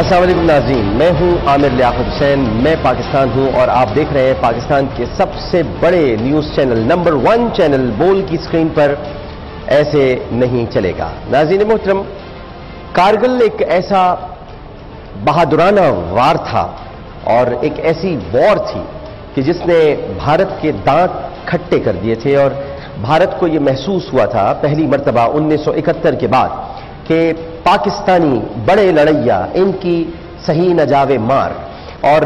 अस्सलाम वालेकुम नाज़रीन, मैं हूं आमिर लियाकत हुसैन, मैं पाकिस्तान हूं और आप देख रहे हैं पाकिस्तान के सबसे बड़े न्यूज़ चैनल नंबर 1 चैनल बोल की स्क्रीन पर ऐसे नहीं चलेगा। नाज़रीन मोहतरम, कारगिल एक ऐसा बहादुराना वार था और एक ऐसी वॉर थी कि जिसने भारत के दांत खट्टे कर दिए थे और भारत को यह महसूस हुआ था पहली मर्तबा 1971 के बाद कि पाकिस्तानी बड़े लड़ैया इनकी सही न जावे मार। और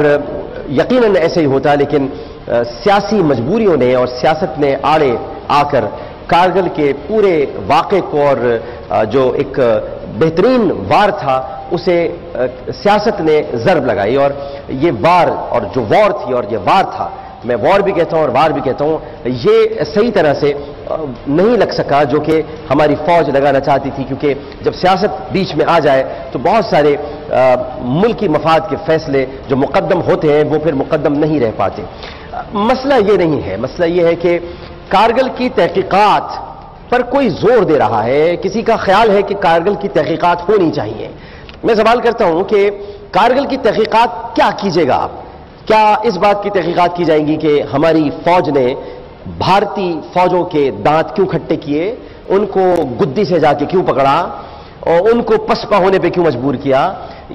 यकीनन ऐसे ही होता, लेकिन सियासी मजबूरियों ने और सियासत ने आड़े आकर कारगिल के पूरे वाक़े को और जो एक बेहतरीन वार था उसे सियासत ने ज़र्ब लगाई और ये वार और जो वॉर थी और ये वार था, मैं वॉर भी कहता हूं और वार भी कहता हूं, ये सही तरह से नहीं लग सका जो कि हमारी फौज लगाना चाहती थी, क्योंकि जब सियासत बीच में आ जाए तो बहुत सारे मुल्की मफाद के फैसले जो मुकद्दम होते हैं वो फिर मुकद्दम नहीं रह पाते। मसला ये नहीं है, मसला ये है कि कारगिल की तहकीकात पर कोई जोर दे रहा है, किसी का ख्याल है कि कारगिल की तहकीकात होनी चाहिए। मैं सवाल करता हूं कि कारगिल की तहकीकात क्या कीजिएगा आप? क्या इस बात की तहकीकात की जाएगी कि हमारी फौज ने भारतीय फौजों के दांत क्यों खट्टे किए, उनको गुद्दी से जाके क्यों पकड़ा और उनको पसपा होने पे क्यों मजबूर किया,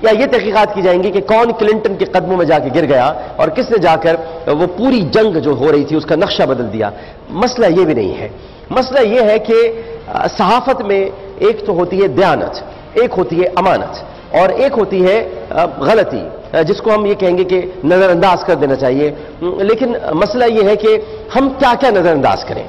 या ये तहकीकात की जाएंगी कि कौन क्लिंटन के कदमों में जाके गिर गया और किसने जाकर वो पूरी जंग जो हो रही थी उसका नक्शा बदल दिया? मसला ये भी नहीं है। मसला ये है कि सहाफत में एक तो होती है दयानत, एक होती है अमानत और एक होती है गलती, जिसको हम ये कहेंगे कि नजरअंदाज कर देना चाहिए। लेकिन मसला ये है कि हम क्या क्या नजरअंदाज करें।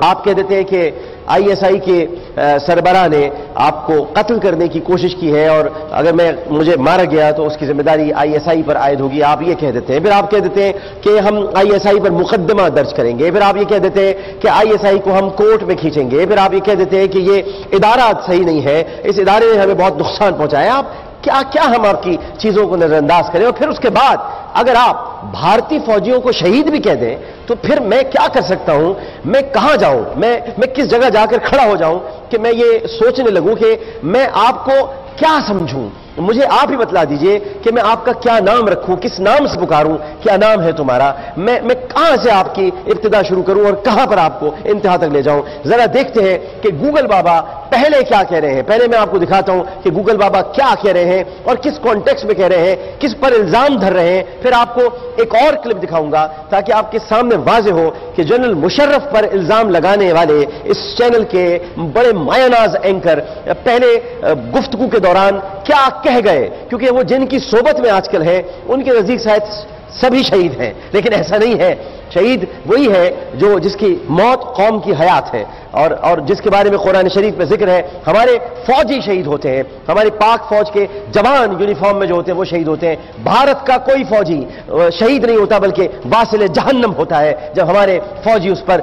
आप कह देते हैं कि आईएसआई के सरबराह ने आपको कत्ल करने की कोशिश की है और अगर मुझे मारा गया तो उसकी जिम्मेदारी आईएसआई पर आयद होगी, आप ये कह देते हैं। फिर आप कह देते हैं कि हम आईएसआई पर मुकदमा दर्ज करेंगे, फिर आप ये कह देते हैं कि आईएसआई को हम कोर्ट में खींचेंगे, फिर आप ये कह देते हैं कि ये इदारा सही नहीं है, इस इदारे ने हमें बहुत नुकसान पहुंचाया। आप क्या क्या हम आपकी चीजों को नजरअंदाज करें और फिर उसके बाद अगर आप भारतीय फौजियों को शहीद भी कह दें तो फिर मैं क्या कर सकता हूं? मैं कहां जाऊं? मैं किस जगह जाकर खड़ा हो जाऊं कि मैं ये सोचने लगूं कि मैं आपको क्या समझूं? मुझे आप ही बतला दीजिए कि मैं आपका क्या नाम रखूं, किस नाम से पुकारूं, क्या नाम है तुम्हारा? मैं कहां से आपकी इब्तिदा शुरू करूं और कहां पर आपको इंतहा तक ले जाऊं? जरा देखते हैं कि गूगल बाबा पहले क्या कह रहे हैं। पहले मैं आपको दिखाता हूं कि गूगल बाबा क्या कह रहे हैं और किस कॉन्टेक्स्ट में कह रहे हैं, किस पर इल्जाम धर रहे हैं। फिर आपको एक और क्लिप दिखाऊंगा ताकि आपके सामने वाज़ेह हो कि जनरल मुशर्रफ पर इल्जाम लगाने वाले इस चैनल के बड़े मायानाज एंकर पहले गुफ्तगू के दौरान क्या कह गए, क्योंकि वो जिनकी सोबत में आजकल है उनके नजदीक शायद सभी शहीद हैं, लेकिन ऐसा नहीं है। शहीद वही है जो जिसकी मौत कौम की हयात है और जिसके बारे में कुरान शरीफ में जिक्र है। हमारे फौजी शहीद होते हैं, हमारे पाक फौज के जवान यूनिफॉर्म में जो होते हैं वो शहीद होते हैं। भारत का कोई फौजी शहीद नहीं होता बल्कि वासिल जहन्नम होता है जब हमारे फौजी उस पर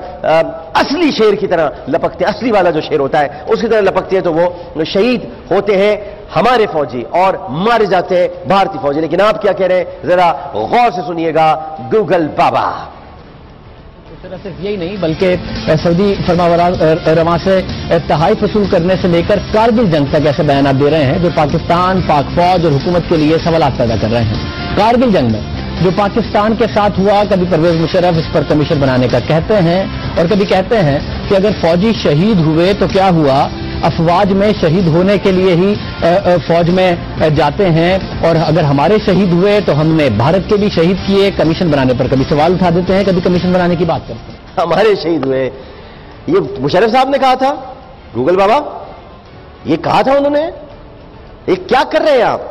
असली शेर की तरह लपकते, असली वाला जो शेर होता है उसकी तरह लपकते हैं, तो वो शहीद होते हैं हमारे फौजी और मारे जाते हैं भारतीय फौजी। लेकिन आप क्या कह रहे हैं, जरा गौर से सुनिएगा गूगल बाबा। सिर्फ यही नहीं बल्कि सऊदी फरमाबरदार से तहाइफ वसूल करने से लेकर कारगिल जंग तक ऐसे बयान दे रहे हैं जो पाकिस्तान, पाक फौज और हुकूमत के लिए सवालात पैदा कर रहे हैं। कारगिल जंग में जो पाकिस्तान के साथ हुआ, कभी परवेज मुशर्रफ इस पर कमीशन बनाने का कहते हैं और कभी कहते हैं कि अगर फौजी शहीद हुए तो क्या हुआ, अफवाज में शहीद होने के लिए ही फौज में जाते हैं और अगर हमारे शहीद हुए तो हमने भारत के भी शहीद किए। कमीशन बनाने पर कभी सवाल उठा देते हैं, कभी कमीशन बनाने की बात करते हैं। हमारे शहीद हुए, ये मुशर्रफ साहब ने कहा था, गूगल बाबा ये कहा था उन्होंने। ये क्या कर रहे हैं आप?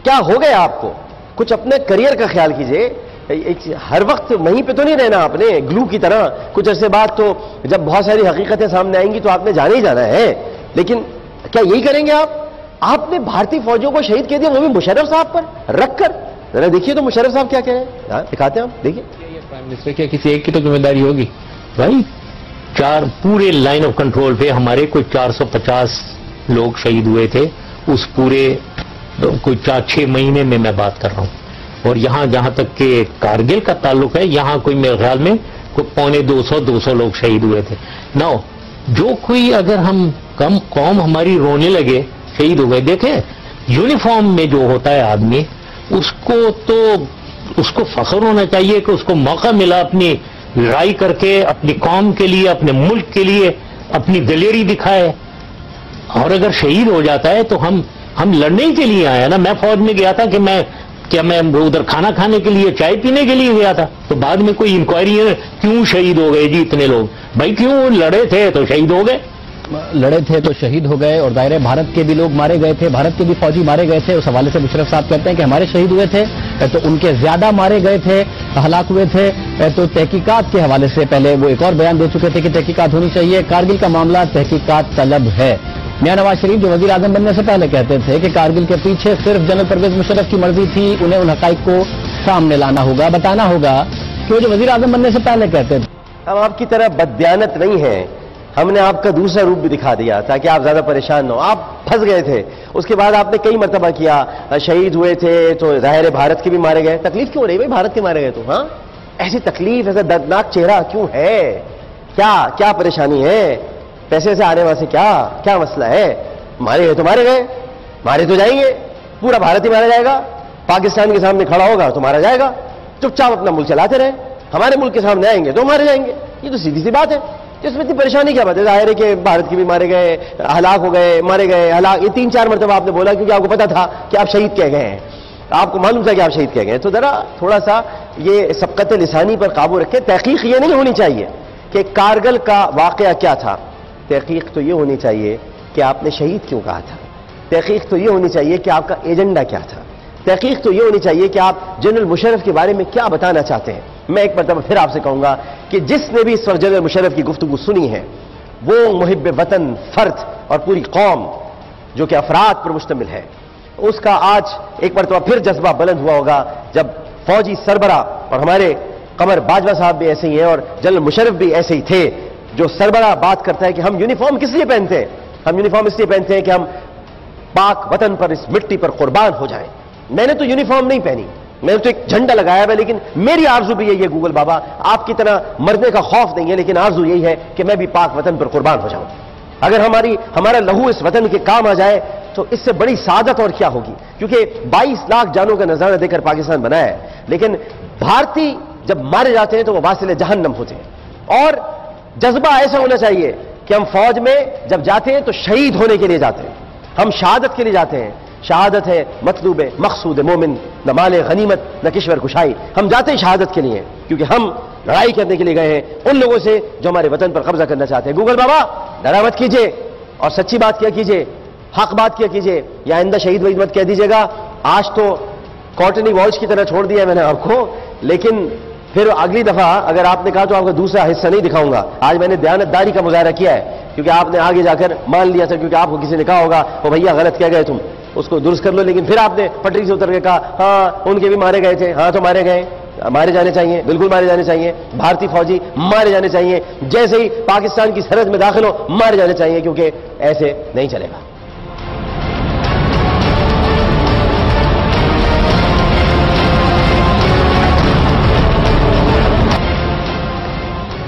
क्या हो गया आपको? कुछ अपने करियर का ख्याल कीजिए। हर वक्त वहीं पे तो नहीं रहना आपने ग्लू की तरह। कुछ अरसे बाद तो जब बहुत सारी हकीकतें सामने आएंगी तो आपने जाना ही जाना है। लेकिन क्या यही करेंगे आप? आपने भारतीय फौजियों को शहीद कह दिया, वो भी मुशर्रफ साहब पर रखकर। जरा देखिए तो मुशर्रफ साहब क्या कह रहे हैं, दिखाते हैं आप, देखिए। प्राइम मिनिस्टर क्या किसी एक की तो जिम्मेदारी होगी भाई? पूरे लाइन ऑफ कंट्रोल पे हमारे कोई 450 लोग शहीद हुए थे उस पूरे कोई 4-6 महीने में मैं बात कर रहा हूं। और यहां जहां तक के कारगिल का ताल्लुक है, यहां कोई मेरे ख्याल में कोई 250 लोग शहीद हुए थे। नाउ जो कोई अगर हम कौम हमारी रोने लगे, शहीद हो गए। देखें यूनिफॉर्म में जो होता है आदमी, उसको फख्र होना चाहिए कि उसको मौका मिला अपनी लड़ाई करके, अपनी कौम के लिए, अपने मुल्क के लिए अपनी दलेरी दिखाए। और अगर शहीद हो जाता है तो हम लड़ने के लिए आए ना। मैं फौज में गया था कि मैं उधर खाना खाने के लिए, चाय पीने के लिए गया था, तो बाद में कोई इंक्वायरी है क्यों शहीद हो गए जी इतने लोग? भाई क्यों लड़े थे तो शहीद हो गए, लड़े थे तो शहीद हो गए। और दायरे भारत के भी लोग मारे गए थे, भारत के भी फौजी मारे गए थे। उस हवाले से मुशर्रफ साहब कहते हैं कि हमारे शहीद हुए थे तो उनके ज्यादा मारे गए थे, हलाक हुए थे। तो तहकीकात के हवाले से पहले वो एक और बयान दे चुके थे कि तहकीकात होनी चाहिए, कारगिल का मामला तहकीकात तलब है। मियां नवाज शरीफ जो वजीर आजम बनने से पहले कहते थे कि कारगिल के पीछे सिर्फ जनरल परवेज मुशर्रफ की मर्जी थी, उन्हें उन हकाइक को सामने लाना होगा, बताना होगा कि वो जो वजीर आजम बनने से पहले कहते थे। हम आपकी तरह बददियानत नहीं हैं, हमने आपका दूसरा रूप भी दिखा दिया ताकि आप ज्यादा परेशान न हो। आप फंस गए थे, उसके बाद आपने कई मरतबा किया शहीद हुए थे तो जाहिर भारत के भी मारे गए। तकलीफ क्यों हो रही भाई? भारत के मारे गए तो हाँ, ऐसी तकलीफ, ऐसा दर्दनाक चेहरा क्यों है? क्या परेशानी है? पैसे से आने वाले क्या मसला है? मारे गए तो मारे गए, मारे तो जाएंगे, पूरा भारत ही मारा जाएगा। पाकिस्तान के सामने खड़ा होगा तो मारा जाएगा, चुपचाप अपना मुल्क चलाते रहे। हमारे मुल्क के सामने आएंगे तो मारे जाएंगे, ये तो सीधी सी बात है। इसमें इतनी परेशानी क्या बात है? जाहिर है कि भारत के भी मारे गए, हलाक हो गए, मारे गए, हलाक, ये 3-4 मरतबा आपने बोला क्योंकि आपको पता था कि आप शहीद कह गए हैं, आपको मालूम था कि आप शहीद कह गए। तो जरा थोड़ा सा ये सबकत लिसानी पर काबू रखें। तहकीक ये नहीं होनी चाहिए कि कारगिल का वाकया क्या था, तहकीक तो ये होनी चाहिए कि आपने शहीद क्यों कहा था, तहकीक तो ये होनी चाहिए कि आपका एजेंडा क्या था, तहकीक तो ये होनी चाहिए कि आप जनरल मुशर्रफ के बारे में क्या बताना चाहते हैं। मैं एक मरतबा फिर आपसे कहूंगा कि जिसने भी इस वक्त जनरल मुशर्रफ की गुफ्तगू सुनी है वो मुहिब वतन फर्द और पूरी कौम जो कि अफराद पर मुश्तमिल है, उसका आज एक मरतबा फिर जज्बा बुलंद हुआ होगा जब फौजी सरबरा, और हमारे कमर बाजवा साहब भी ऐसे ही हैं और जनरल मुशर्रफ भी ऐसे ही थे, जो सरबरा बात करता है कि हम यूनिफॉर्म किस लिए पहनते हैं? हम यूनिफॉर्म इसलिए पहनते हैं कि हम पाक वतन पर, इस मिट्टी पर कुर्बान हो जाएं। मैंने तो यूनिफॉर्म नहीं पहनी, मैंने तो एक झंडा लगाया है, लेकिन मेरी आरजू भी यही है गूगल बाबा, आपकी तरह मरने का खौफ नहीं है, लेकिन आरजू यही है कि मैं भी पाक वतन पर कुर्बान हो जाऊं। अगर हमारा लहू इस वतन के काम आ जाए तो इससे बड़ी सादत और क्या होगी? क्योंकि 22 लाख जानों का नजारा देकर पाकिस्तान बनाया है, लेकिन भारतीय जब मारे जाते हैं तो वो वासिले जहन्नम होते हैं। और जज्बा ऐसा होना चाहिए कि हम फौज में जब जाते हैं तो शहीद होने के लिए जाते हैं, हम शहादत के लिए जाते हैं। शहादत है मतलूब मकसूद मोमिन, न माल गनीमत न किश्वर कुशाई। हम जाते हैं शहादत के लिए क्योंकि हम लड़ाई करने के लिए गए हैं उन लोगों से जो हमारे वतन पर कब्जा करना चाहते हैं। गूगल बाबा डरा मत कीजिए और सच्ची बात किया कीजिए, हक बात किया कीजिए, या आइंदा शहीद वहीद मत कह दीजिएगा। आज तो कॉटनी वॉच की तरह छोड़ दिया मैंने आपको, लेकिन फिर अगली दफा अगर आपने कहा तो आपका दूसरा हिस्सा नहीं दिखाऊंगा। आज मैंने दयानतदारी का मुजाहरा किया है क्योंकि आपने आगे जाकर मान लिया था, क्योंकि आपको किसी ने कहा होगा वो भैया गलत कह गए तुम, उसको दुरुस्त कर लो, लेकिन फिर आपने पटरी से उतर के कहा हाँ उनके भी मारे गए थे। हाँ तो मारे गए, मारे जाने चाहिए, बिल्कुल मारे जाने चाहिए। भारतीय फौजी मारे जाने चाहिए, जैसे ही पाकिस्तान की सरहद में दाखिल हो मारे जाने चाहिए, क्योंकि ऐसे नहीं चलेगा।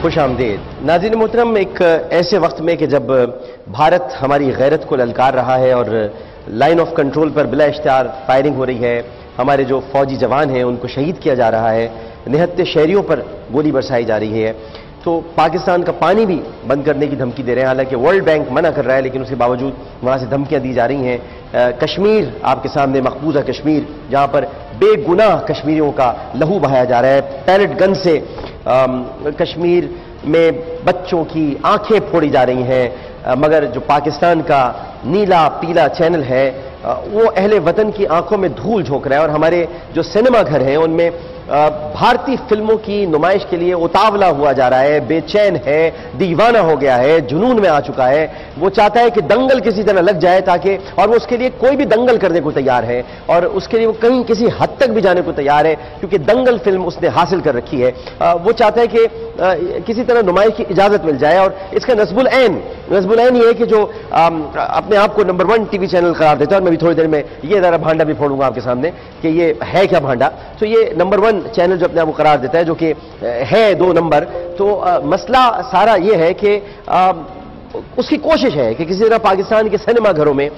खुश आमदीद नाज़रीन मोहतरम, एक ऐसे वक्त में कि जब भारत हमारी गैरत को ललकार रहा है और लाइन ऑफ कंट्रोल पर बिला इश्तिहार फायरिंग हो रही है, हमारे जो फौजी जवान हैं उनको शहीद किया जा रहा है, निहत्ते शहरियों पर गोली बरसाई जा रही है, तो पाकिस्तान का पानी भी बंद करने की धमकी दे रहे हैं। हालांकि वर्ल्ड बैंक मना कर रहा है, लेकिन उसके बावजूद वहां से धमकियां दी जा रही हैं। कश्मीर आपके सामने, मकबूजा कश्मीर, जहां पर बेगुनाह कश्मीरियों का लहू बहाया जा रहा है, पैलेट गन से कश्मीर में बच्चों की आंखें फोड़ी जा रही हैं, मगर जो पाकिस्तान का नीला पीला चैनल है वो अहले वतन की आंखों में धूल झोंक रहा है। और हमारे जो सिनेमा घर हैं उनमें भारतीय फिल्मों की नुमाइश के लिए उतावला हुआ जा रहा है, बेचैन है, दीवाना हो गया है, जुनून में आ चुका है। वो चाहता है कि दंगल किसी तरह लग जाए ताकि, और वो उसके लिए कोई भी दंगल करने को तैयार है, और उसके लिए वो कहीं किसी हद तक भी जाने को तैयार है, क्योंकि दंगल फिल्म उसने हासिल कर रखी है। वो चाहता है कि किसी तरह नुमाइश की इजाजत मिल जाए। और इसका नस्बुल ऐन ये है कि जो अपने आप को नंबर 1 टीवी चैनल करार देता है, और मैं भी थोड़ी देर में ये जरा भांडा भी फोड़ूंगा आपके सामने कि ये है क्या भांडा। तो ये नंबर 1 चैनल जो अपने आप को करार देता है, जो कि है 2 नंबर, तो मसला सारा ये है कि उसकी कोशिश है कि किसी तरह पाकिस्तान के सिनेमा घरों में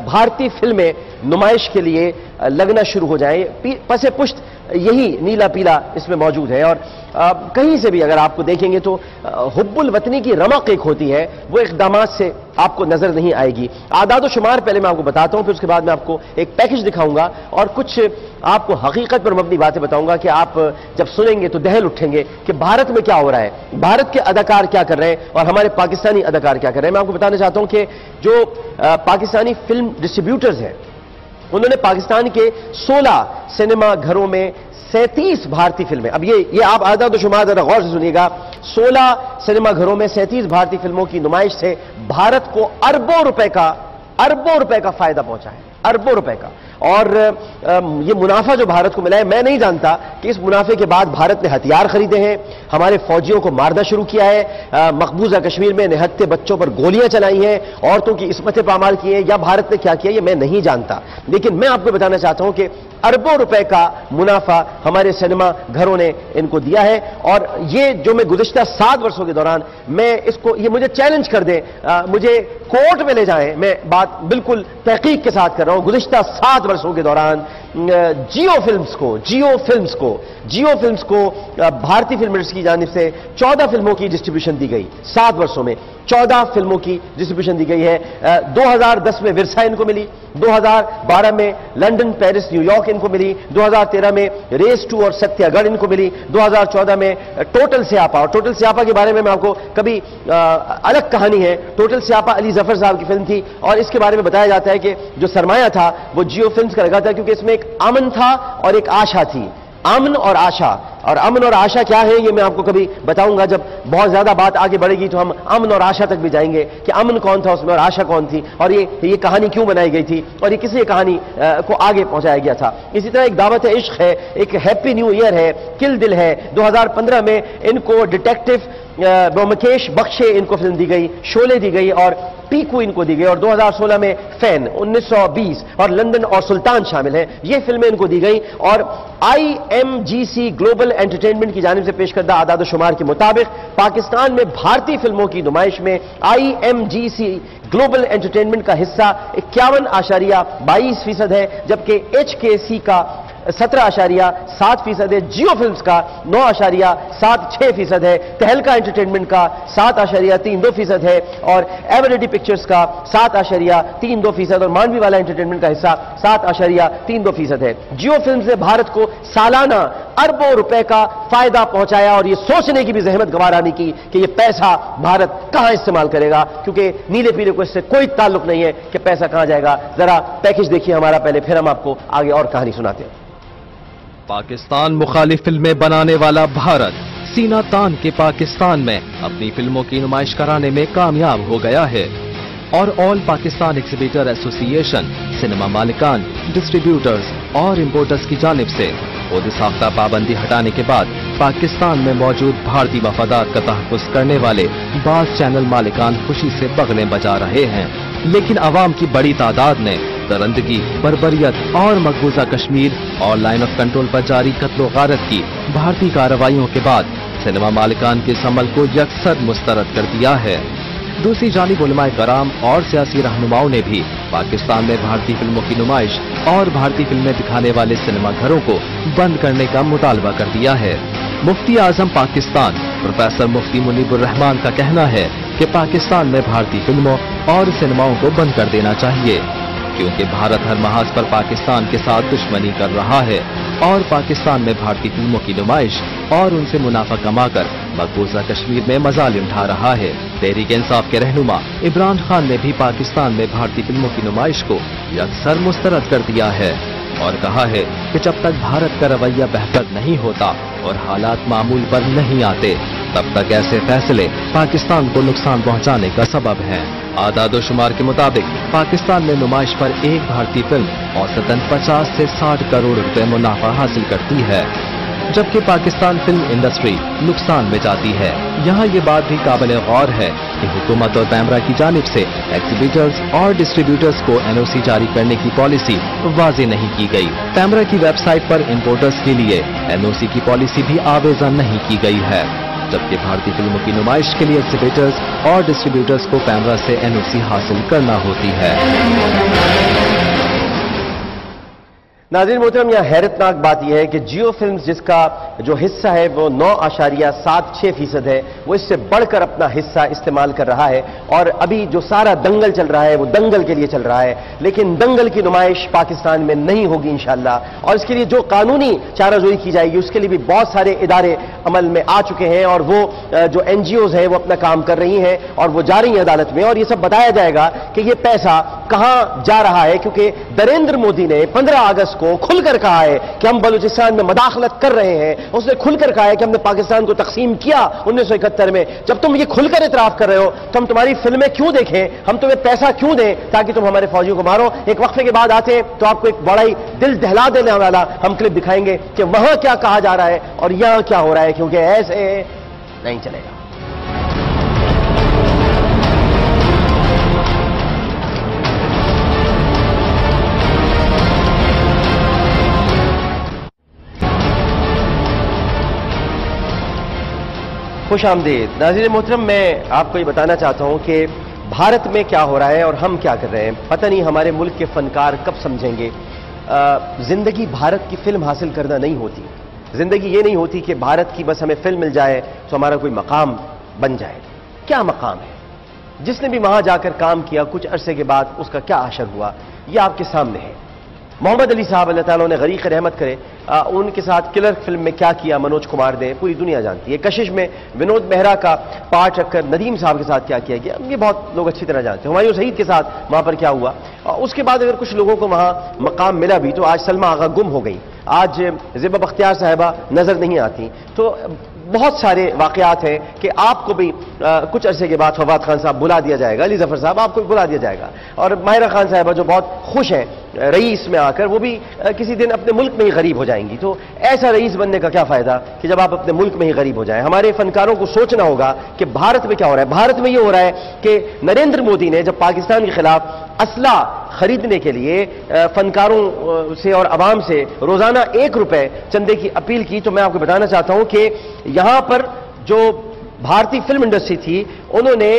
भारतीय फिल्में नुमाइश के लिए लगना शुरू हो जाएं। पसे पुश्त यही नीला पीला इसमें मौजूद है। और कहीं से भी अगर आपको देखेंगे तो हुब्बुल वतनी की रमक एक होती है, वो इक़दामात से आपको नजर नहीं आएगी। आदाद शुमार पहले मैं आपको बताता हूं, फिर उसके बाद मैं आपको एक पैकेज दिखाऊंगा और कुछ आपको हकीकत पर मबनी बातें बताऊंगा कि आप जब सुनेंगे तो दहल उठेंगे कि भारत में क्या हो रहा है, भारत के अदाकार क्या कर रहे हैं और हमारे पाकिस्तानी अदाकार क्या कर रहे हैं। मैं आपको बताना चाहता हूं कि जो पाकिस्तानी फिल्म डिस्ट्रीब्यूटर्स हैं, उन्होंने पाकिस्तान के 16 सिनेमा घरों में 37 भारतीय फिल्में, अब ये आप आदाद शुमार जरा गौर से सुनिएगा, 16 सिनेमा घरों में 37 भारतीय फिल्मों की नुमाइश से भारत को अरबों रुपए का फायदा पहुंचा है, अरबों रुपए का। और ये मुनाफा जो भारत को मिला है, मैं नहीं जानता कि इस मुनाफे के बाद भारत ने हथियार खरीदे हैं, हमारे फौजियों को मारना शुरू किया है, मकबूजा कश्मीर में निहत्थे बच्चों पर गोलियां चलाई हैं, औरतों की इस्मतें पामाल की हैं, या भारत ने क्या किया ये मैं नहीं जानता। लेकिन मैं आपको बताना चाहता हूं कि अरबों रुपए का मुनाफा हमारे सिनेमा घरों ने इनको दिया है। और ये जो मैं गुज़िश्ता 7 वर्षों के दौरान मैं इसको, ये मुझे चैलेंज कर दें, मुझे कोर्ट में ले जाएं, मैं बात बिल्कुल तहकीक के साथ कर रहा हूं। गुज़िश्ता 7 वर्षों के दौरान जियो फिल्म्स को भारतीय फिल्म इंडस्ट्री की जानिब से 14 फिल्मों की डिस्ट्रीब्यूशन दी गई। 7 वर्षों में 14 फिल्मों की डिस्ट्रीब्यूशन दी गई है। 2010 में विरसा इनको मिली, 2012 में लंदन, पेरिस, न्यूयॉर्क इनको मिली, 2013 में रेस 2 और सत्यागढ़ इनको मिली, 2014 में टोटल स्यापा, और टोटल स्यापा के बारे में मैं आपको कभी अलग कहानी है। टोटल स्यापा अली जफर साहब की फिल्म थी और इसके बारे में बताया जाता है कि जो सरमाया था वो जियो फिल्म्स का लगा था, क्योंकि इसमें एक अमन था और एक आशा थी, अमन और आशा। और अमन और आशा क्या है ये मैं आपको कभी बताऊंगा, जब बहुत ज्यादा बात आगे बढ़ेगी तो हम अमन और आशा तक भी जाएंगे कि अमन कौन था उसमें और आशा कौन थी, और ये कहानी क्यों बनाई गई थी और ये किस लिए कहानी को आगे पहुंचाया गया था। इसी तरह एक दावत इश्क है, एक हैप्पी न्यू ईयर है, किल दिल है। 2015 में इनको डिटेक्टिव ब्योमकेश बख्शे इनको फिल्म दी गई, शोले दी गई और पीकू इनको दी गई। और 2016 में फैन, 1920 और लंदन और सुल्तान शामिल हैं, ये फिल्में इनको दी गई। और IMGC ग्लोबल एंटरटेनमेंट की जानिब से पेश करदा आदाद शुमार के मुताबिक पाकिस्तान में भारतीय फिल्मों की नुमाइश में IMGC ग्लोबल एंटरटेनमेंट का हिस्सा 51.22% है, जबकि HKC का 17.7% है, जियो फिल्म्स का 9.76% है, तहलका एंटरटेनमेंट का 7.32% है और एवरेडी पिक्चर्स का 7.32% और मानवी वाला एंटरटेनमेंट का हिस्सा 7.32% है। जियो फिल्म्स ने भारत को सालाना अरबों रुपए का फायदा पहुंचाया और ये सोचने की भी जहमत गंवार आने की कि ये पैसा भारत कहां इस्तेमाल करेगा, क्योंकि नीले पीले को इससे कोई ताल्लुक नहीं है कि पैसा कहां जाएगा। जरा पैकेज देखिए हमारा पहले, फिर हम आपको आगे और कहानी सुनाते हैं। पाकिस्तान मुखालिफ फिल्में बनाने वाला भारत सीना तान के पाकिस्तान में अपनी फिल्मों की नुमाइश कराने में कामयाब हो गया है और all Pakistan exhibitor association cinema मालिकान, डिस्ट्रीब्यूटर्स और इंपोर्टर्स की जानिब से खुद साख्ता पाबंदी हटाने के बाद पाकिस्तान में मौजूद भारतीय मफादात का तहफ़्फ़ुज़ करने वाले बाज़ चैनल मालिकान खुशी से बगलें बजा रहे हैं। लेकिन आवाम की बड़ी तादाद ने दरंदगी, बर्बरियत और मकबूजा कश्मीर और लाइन ऑफ कंट्रोल पर जारी कत्लो गारत की भारतीय कार्रवाइयों के बाद सिनेमा मालिकान के इस अमल को यकसर मुस्तरद कर दिया है। दूसरी जानिब उलमाए कराम और सियासी रहनुमाओं ने भी पाकिस्तान में भारतीय फिल्मों की नुमाइश और भारतीय फिल्में दिखाने वाले सिनेमा घरों को बंद करने का मुतालबा कर दिया है। मुफ्ती आजम पाकिस्तान प्रोफेसर मुफ्ती मुनीबुर रहमान का कहना है कि पाकिस्तान में भारतीय फिल्मों और सिनेमाओं को बंद कर देना चाहिए, क्योंकि भारत हर महाज पर पाकिस्तान के साथ दुश्मनी कर रहा है और पाकिस्तान में भारतीय फिल्मों की नुमाइश और उनसे मुनाफा कमाकर मकबूजा कश्मीर में मजालिम उठा रहा है। तहरीक इंसाफ के रहनुमा इमरान खान ने भी पाकिस्तान में भारतीय फिल्मों की नुमाइश को यकसर मुस्तरद कर दिया है और कहा है कि जब तक भारत का रवैया बेहतर नहीं होता और हालात मामूल पर नहीं आते, तब तक ऐसे फैसले पाकिस्तान को नुकसान पहुंचाने का सबब हैं। आदाद शुमार के मुताबिक पाकिस्तान में नुमाइश पर एक भारतीय फिल्म औसतन 50 से 60 करोड़ रुपए मुनाफा हासिल करती है, जबकि पाकिस्तान फिल्म इंडस्ट्री नुकसान में जाती है। यहाँ ये बात भी काबिल गौर है कि हुकूमत और पैमरा की जानिब से एग्जीबिटर्स और डिस्ट्रीब्यूटर्स को NOC जारी करने की पॉलिसी वाज़ेह नहीं की गई। पैमरा की वेबसाइट पर इंपोर्टर्स के लिए NOC की पॉलिसी भी आवेदन नहीं की गई है। जबकि भारतीय फिल्मों की नुमाइश के लिए एग्जिबिटर्स और डिस्ट्रीब्यूटर्स को कैमरा से एनओसी हासिल करना होती है। नाज़रीन मोहतरम, यहाँ हैरतनाक बात यह है कि जियो फिल्म्स जिसका जो हिस्सा है वो 9.76% है, वो इससे बढ़कर अपना हिस्सा इस्तेमाल कर रहा है। और अभी जो सारा दंगल चल रहा है वो दंगल के लिए चल रहा है, लेकिन दंगल की नुमाइश पाकिस्तान में नहीं होगी इंशाअल्लाह। और इसके लिए जो कानूनी चाराजोई की जाएगी उसके लिए भी बहुत सारे इदारे अमल में आ चुके हैं और वो जो एनजीओज हैं वो अपना काम कर रही हैं और वो जा रही हैं अदालत में, और ये सब बताया जाएगा कि ये पैसा कहां जा रहा है। क्योंकि नरेंद्र मोदी ने 15 अगस्त को खुलकर कहा है कि हम बलूचिस्तान में मदाखलत कर रहे हैं। उसने खुलकर कहा है कि हमने पाकिस्तान को तकसीम किया 1971 में। जब तुम ये खुलकर इतराफ कर रहे हो तो हम तुम्हारी फिल्में क्यों देखें, हम तुम्हें पैसा क्यों दें ताकि तुम हमारे फौजियों को मारो। एक वक्फे के बाद आते हैं तो आपको एक बड़ा ही दिल दहला देने वाला हम क्लिप दिखाएंगे कि वहां क्या कहा जा रहा है और यहां क्या हो रहा है, क्योंकि ऐसे नहीं चलेगा। खुश आमदीद नाज़रीन मोहतरम, मैं आपको ये बताना चाहता हूं कि भारत में क्या हो रहा है और हम क्या कर रहे हैं। पता नहीं हमारे मुल्क के फनकार कब समझेंगे जिंदगी भारत की फिल्म हासिल करना नहीं होती। जिंदगी ये नहीं होती कि भारत की बस हमें फिल्म मिल जाए तो हमारा कोई मकाम बन जाए। क्या मकाम है? जिसने भी वहां जाकर काम किया कुछ अरसे के बाद उसका क्या असर हुआ ये आपके सामने है। मोहम्मद अली साहब अल्लाह ताला उन्हें गरीक रहमत करे, उनके साथ किलर फिल्म में क्या किया मनोज कुमार ने पूरी दुनिया जानती है। कशिश में विनोद मेहरा का पार्ट रखकर नदीम साहब के साथ क्या किया गया ये बहुत लोग अच्छी तरह जानते हैं। हुमायूं शहीद के साथ वहां पर क्या हुआ, उसके बाद अगर कुछ लोगों को वहां मकाम मिला भी तो आज सलमा आगा गुम हो गई, आज ज़ेबा बख्तियार साहिबा नजर नहीं आती। तो बहुत सारे वाकयात हैं कि आपको भी कुछ अरसे के बाद फवाद खान साहब बुला दिया जाएगा, अली जफर साहब आपको भी बुला दिया जाएगा, और माहिरा खान साहिबा जो बहुत खुश हैं रईस में आकर वो भी किसी दिन अपने मुल्क में ही गरीब हो जाएंगी। तो ऐसा रईस बनने का क्या फायदा कि जब आप अपने मुल्क में ही गरीब हो जाएं। हमारे फनकारों को सोचना होगा कि भारत में क्या हो रहा है। भारत में ये हो रहा है कि नरेंद्र मोदी ने जब पाकिस्तान के खिलाफ असला खरीदने के लिए फनकारों से और आवाम से रोजाना 1 रुपए चंदे की अपील की, तो मैं आपको बताना चाहता हूं कि यहां पर जो भारतीय फिल्म इंडस्ट्री थी उन्होंने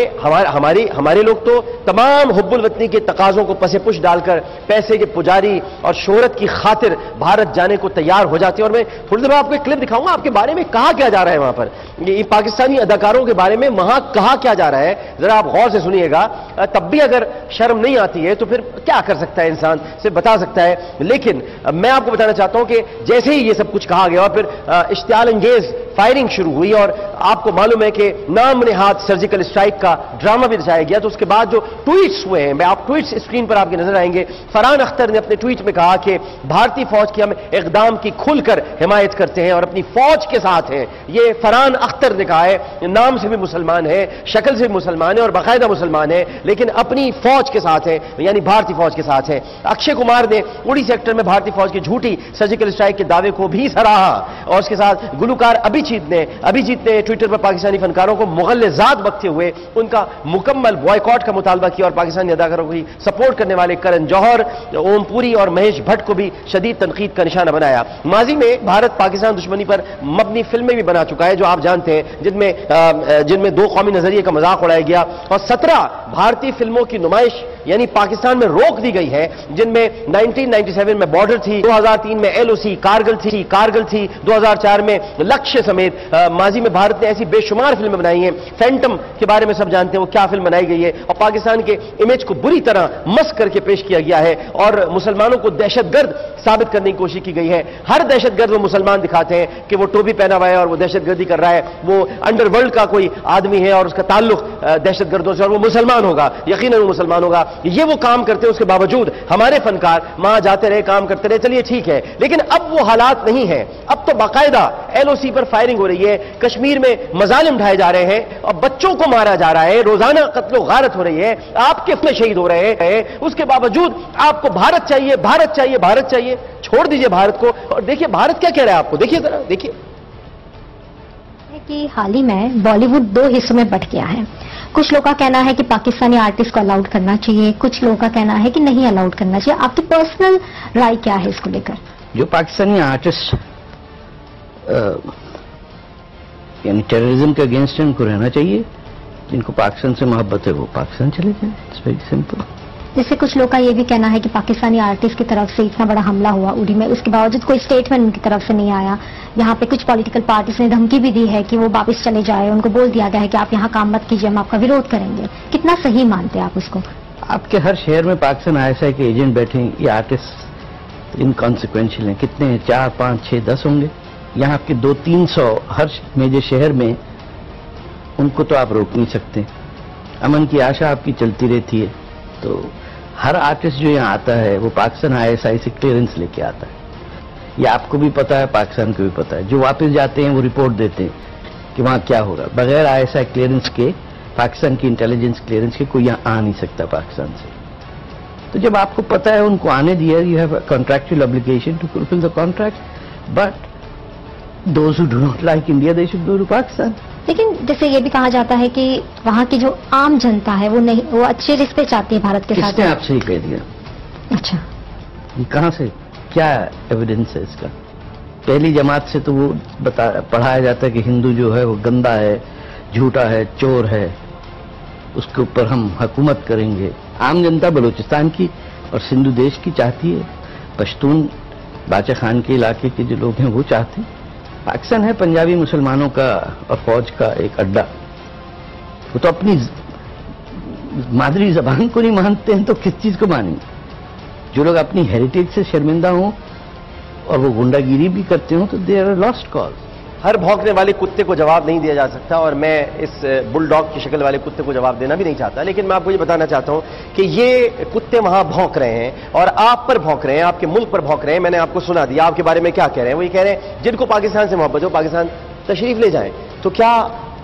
हमारे लोग तो तमाम हुब्बुल वतनी के तकाजों को पसे पुश डालकर पैसे के पुजारी और शोहरत की खातिर भारत जाने को तैयार हो जाते हैं। और मैं थोड़ी देर में आपको एक क्लिप दिखाऊंगा आपके बारे में कहा क्या जा रहा है वहां पर, ये पाकिस्तानी अदाकारों के बारे में वहां कहा क्या जा रहा है, जरा आप गौर से सुनिएगा। तब भी अगर शर्म नहीं आती है तो फिर क्या कर सकता है इंसान, से बता सकता है। लेकिन मैं आपको बताना चाहता हूं कि जैसे ही ये सब कुछ कहा गया और फिर इश्तियाल अंगेज फायरिंग शुरू हुई और आपको मालूम है कि नाम हाथ सर्जिकल स्ट्राइक का ड्रामा भी दर्शाया गया, तो उसके बाद जो ट्वीट्स हुए हैं, मैं आप ट्वीट्स स्क्रीन पर आपकी नजर आएंगे। फरहान अख्तर ने अपने ट्वीट में कहा कि भारतीय फौज की हम इकदाम की खुलकर हिमायत करते हैं और अपनी फौज के साथ हैं। ये फरहान अख्तर ने कहा है, नाम से भी मुसलमान है, शक्ल से भी मुसलमान है और बाकायदा मुसलमान है, लेकिन अपनी फौज के साथ है, यानी भारतीय फौज के साथ है। अक्षय कुमार ने उड़ी सेक्टर में भारतीय फौज की झूठी सर्जिकल स्ट्राइक के दावे को भी सराहा और उसके साथ गुलकार अभिजीत ने ट्विटर पर पाकिस्तानी फनकारों को मुगल्लिज़ात बकते हुए उनका मुकम्मल बॉयकॉट का मुतालबा किया और पाकिस्तानी अदाकारों की सपोर्ट करने वाले करण जौहर, ओम पुरी और महेश भट्ट को भी शदीद तनकीद का निशाना बनाया। माजी में भारत पाकिस्तान दुश्मनी पर मबनी फिल्में भी बना चुका है जो आप जानते हैं, जिनमें 2 कौमी नजरिए का मजाक उड़ाया गया और 17 भारतीय फिल्मों की नुमाइश यानी पाकिस्तान में रोक दी गई है, जिनमें 1997 में बॉर्डर थी, 2003 में LOC कारगिल थी, 2004 में लक्ष्य समेत माजी में भारत ने ऐसी बेशुमार फिल्में बनाई हैं। फैंटम के बारे में सब जानते हैं वो क्या फिल्म बनाई गई है और पाकिस्तान के इमेज को बुरी तरह मस्क करके पेश किया गया है और मुसलमानों को दहशतगर्द साबित करने की कोशिश की गई है। हर दहशतगर्द वो मुसलमान दिखाते हैं कि वो टोपी पहना हुआ है और वो दहशतगर्दी कर रहा है, वो अंडरवर्ल्ड का कोई आदमी है और उसका ताल्लुक दहशतगर्दों से और वो मुसलमान होगा, यकीनन वो मुसलमान होगा। ये वो काम करते हैं, उसके बावजूद हमारे फनकार वहां जाते रहे, काम करते रहे, चलिए ठीक है, लेकिन अब वो हालात नहीं है। अब तो बाकायदा LOC पर फायरिंग हो रही है, कश्मीर में मजालिम ढाए जा रहे हैं और बच्चों को मारा जा रहा है, रोजाना कत्लो गारत हो रही है, आपके अपने शहीद हो रहे हैं, उसके बावजूद आपको भारत चाहिए, भारत चाहिए, भारत चाहिए। छोड़ दीजिए भारत को और देखिए भारत क्या कह रहा है आपको, देखिए जरा देखिए कि हाल ही में बॉलीवुड 2 हिस्सों में बंट गया है। कुछ लोगों का कहना है कि पाकिस्तानी आर्टिस्ट को अलाउड करना चाहिए, कुछ लोगों का कहना है कि नहीं अलाउड करना चाहिए। आपकी पर्सनल राय क्या है इसको लेकर? जो पाकिस्तानी आर्टिस्ट यानी टेररिज्म के अगेंस्ट उनको रहना चाहिए। जिनको पाकिस्तान से मोहब्बत है वो पाकिस्तान चले जाएं, इट्स वेरी सिंपल। जैसे कुछ लोग का ये भी कहना है कि पाकिस्तानी आर्टिस्ट की तरफ से इतना बड़ा हमला हुआ उड़ी में, उसके बावजूद कोई स्टेटमेंट उनकी तरफ से नहीं आया। यहाँ पे कुछ पॉलिटिकल पार्टीज ने धमकी भी दी है कि वो वापस चले जाए, उनको बोल दिया गया है कि आप यहाँ काम मत कीजिए, हम आपका विरोध करेंगे। कितना सही मानते हैं आप उसको? आपके हर शहर में पाकिस्तान ISI के एजेंट बैठे हैं, ये आर्टिस्ट इनकॉन्सिक्वेंशियल हैं। कितने हैं? 4, 5, 6, 10 होंगे। यहाँ आपके 200-300 हर मेजर शहर में, उनको तो आप रोक नहीं सकते। अमन की आशा आपकी चलती रहती है। तो हर आर्टिस्ट जो यहाँ आता है वो पाकिस्तान ISI से क्लियरेंस लेके आता है। ये आपको भी पता है, पाकिस्तान को भी पता है। जो वापस जाते हैं वो रिपोर्ट देते हैं कि वहाँ क्या होगा। बगैर ISI क्लियरेंस के, पाकिस्तान की इंटेलिजेंस क्लियरेंस के कोई यहाँ आ नहीं सकता पाकिस्तान से। तो जब आपको पता है उनको आने दिया, you have contractual obligation to fulfil the contract, but those who do not like India they should go to Pakistan. लेकिन जैसे ये भी कहा जाता है कि वहाँ की जो आम जनता है वो नहीं, वो अच्छे रिश्ते चाहती है भारत के साथ। किसने आपसे ही कह दिया? अच्छा, ये कहाँ से, क्या एविडेंस है इसका? पहली जमात से तो वो पढ़ाया जाता है कि हिंदू जो है वो गंदा है, झूठा है, चोर है, उसके ऊपर हम हुकूमत करेंगे। आम जनता बलूचिस्तान की और सिंधु देश की चाहती है। पश्तून बाचा खान के इलाके के जो लोग हैं वो चाहते हैं। पाकिस्तान है पंजाबी मुसलमानों का और फौज का एक अड्डा। वो तो अपनी मादरी जबान को नहीं मानते हैं तो किस चीज को मानेंगे? जो लोग अपनी हेरिटेज से शर्मिंदा हों और वो गुंडागिरी भी करते हो तो दे आर लॉस्ट कॉज। हर भौंकने वाले कुत्ते को जवाब नहीं दिया जा सकता और मैं इस बुलडॉग की शक्ल वाले कुत्ते को जवाब देना भी नहीं चाहता, लेकिन मैं आपको ये बताना चाहता हूं कि ये कुत्ते वहां भौंक रहे हैं और आप पर भौंक रहे हैं, आपके मुल्क पर भौंक रहे हैं। मैंने आपको सुना दिया आपके बारे में क्या कह रहे हैं। वो ये कह रहे हैं जिनको पाकिस्तान से मोहब्बत हो पाकिस्तान तशरीफ ले जाएं। तो क्या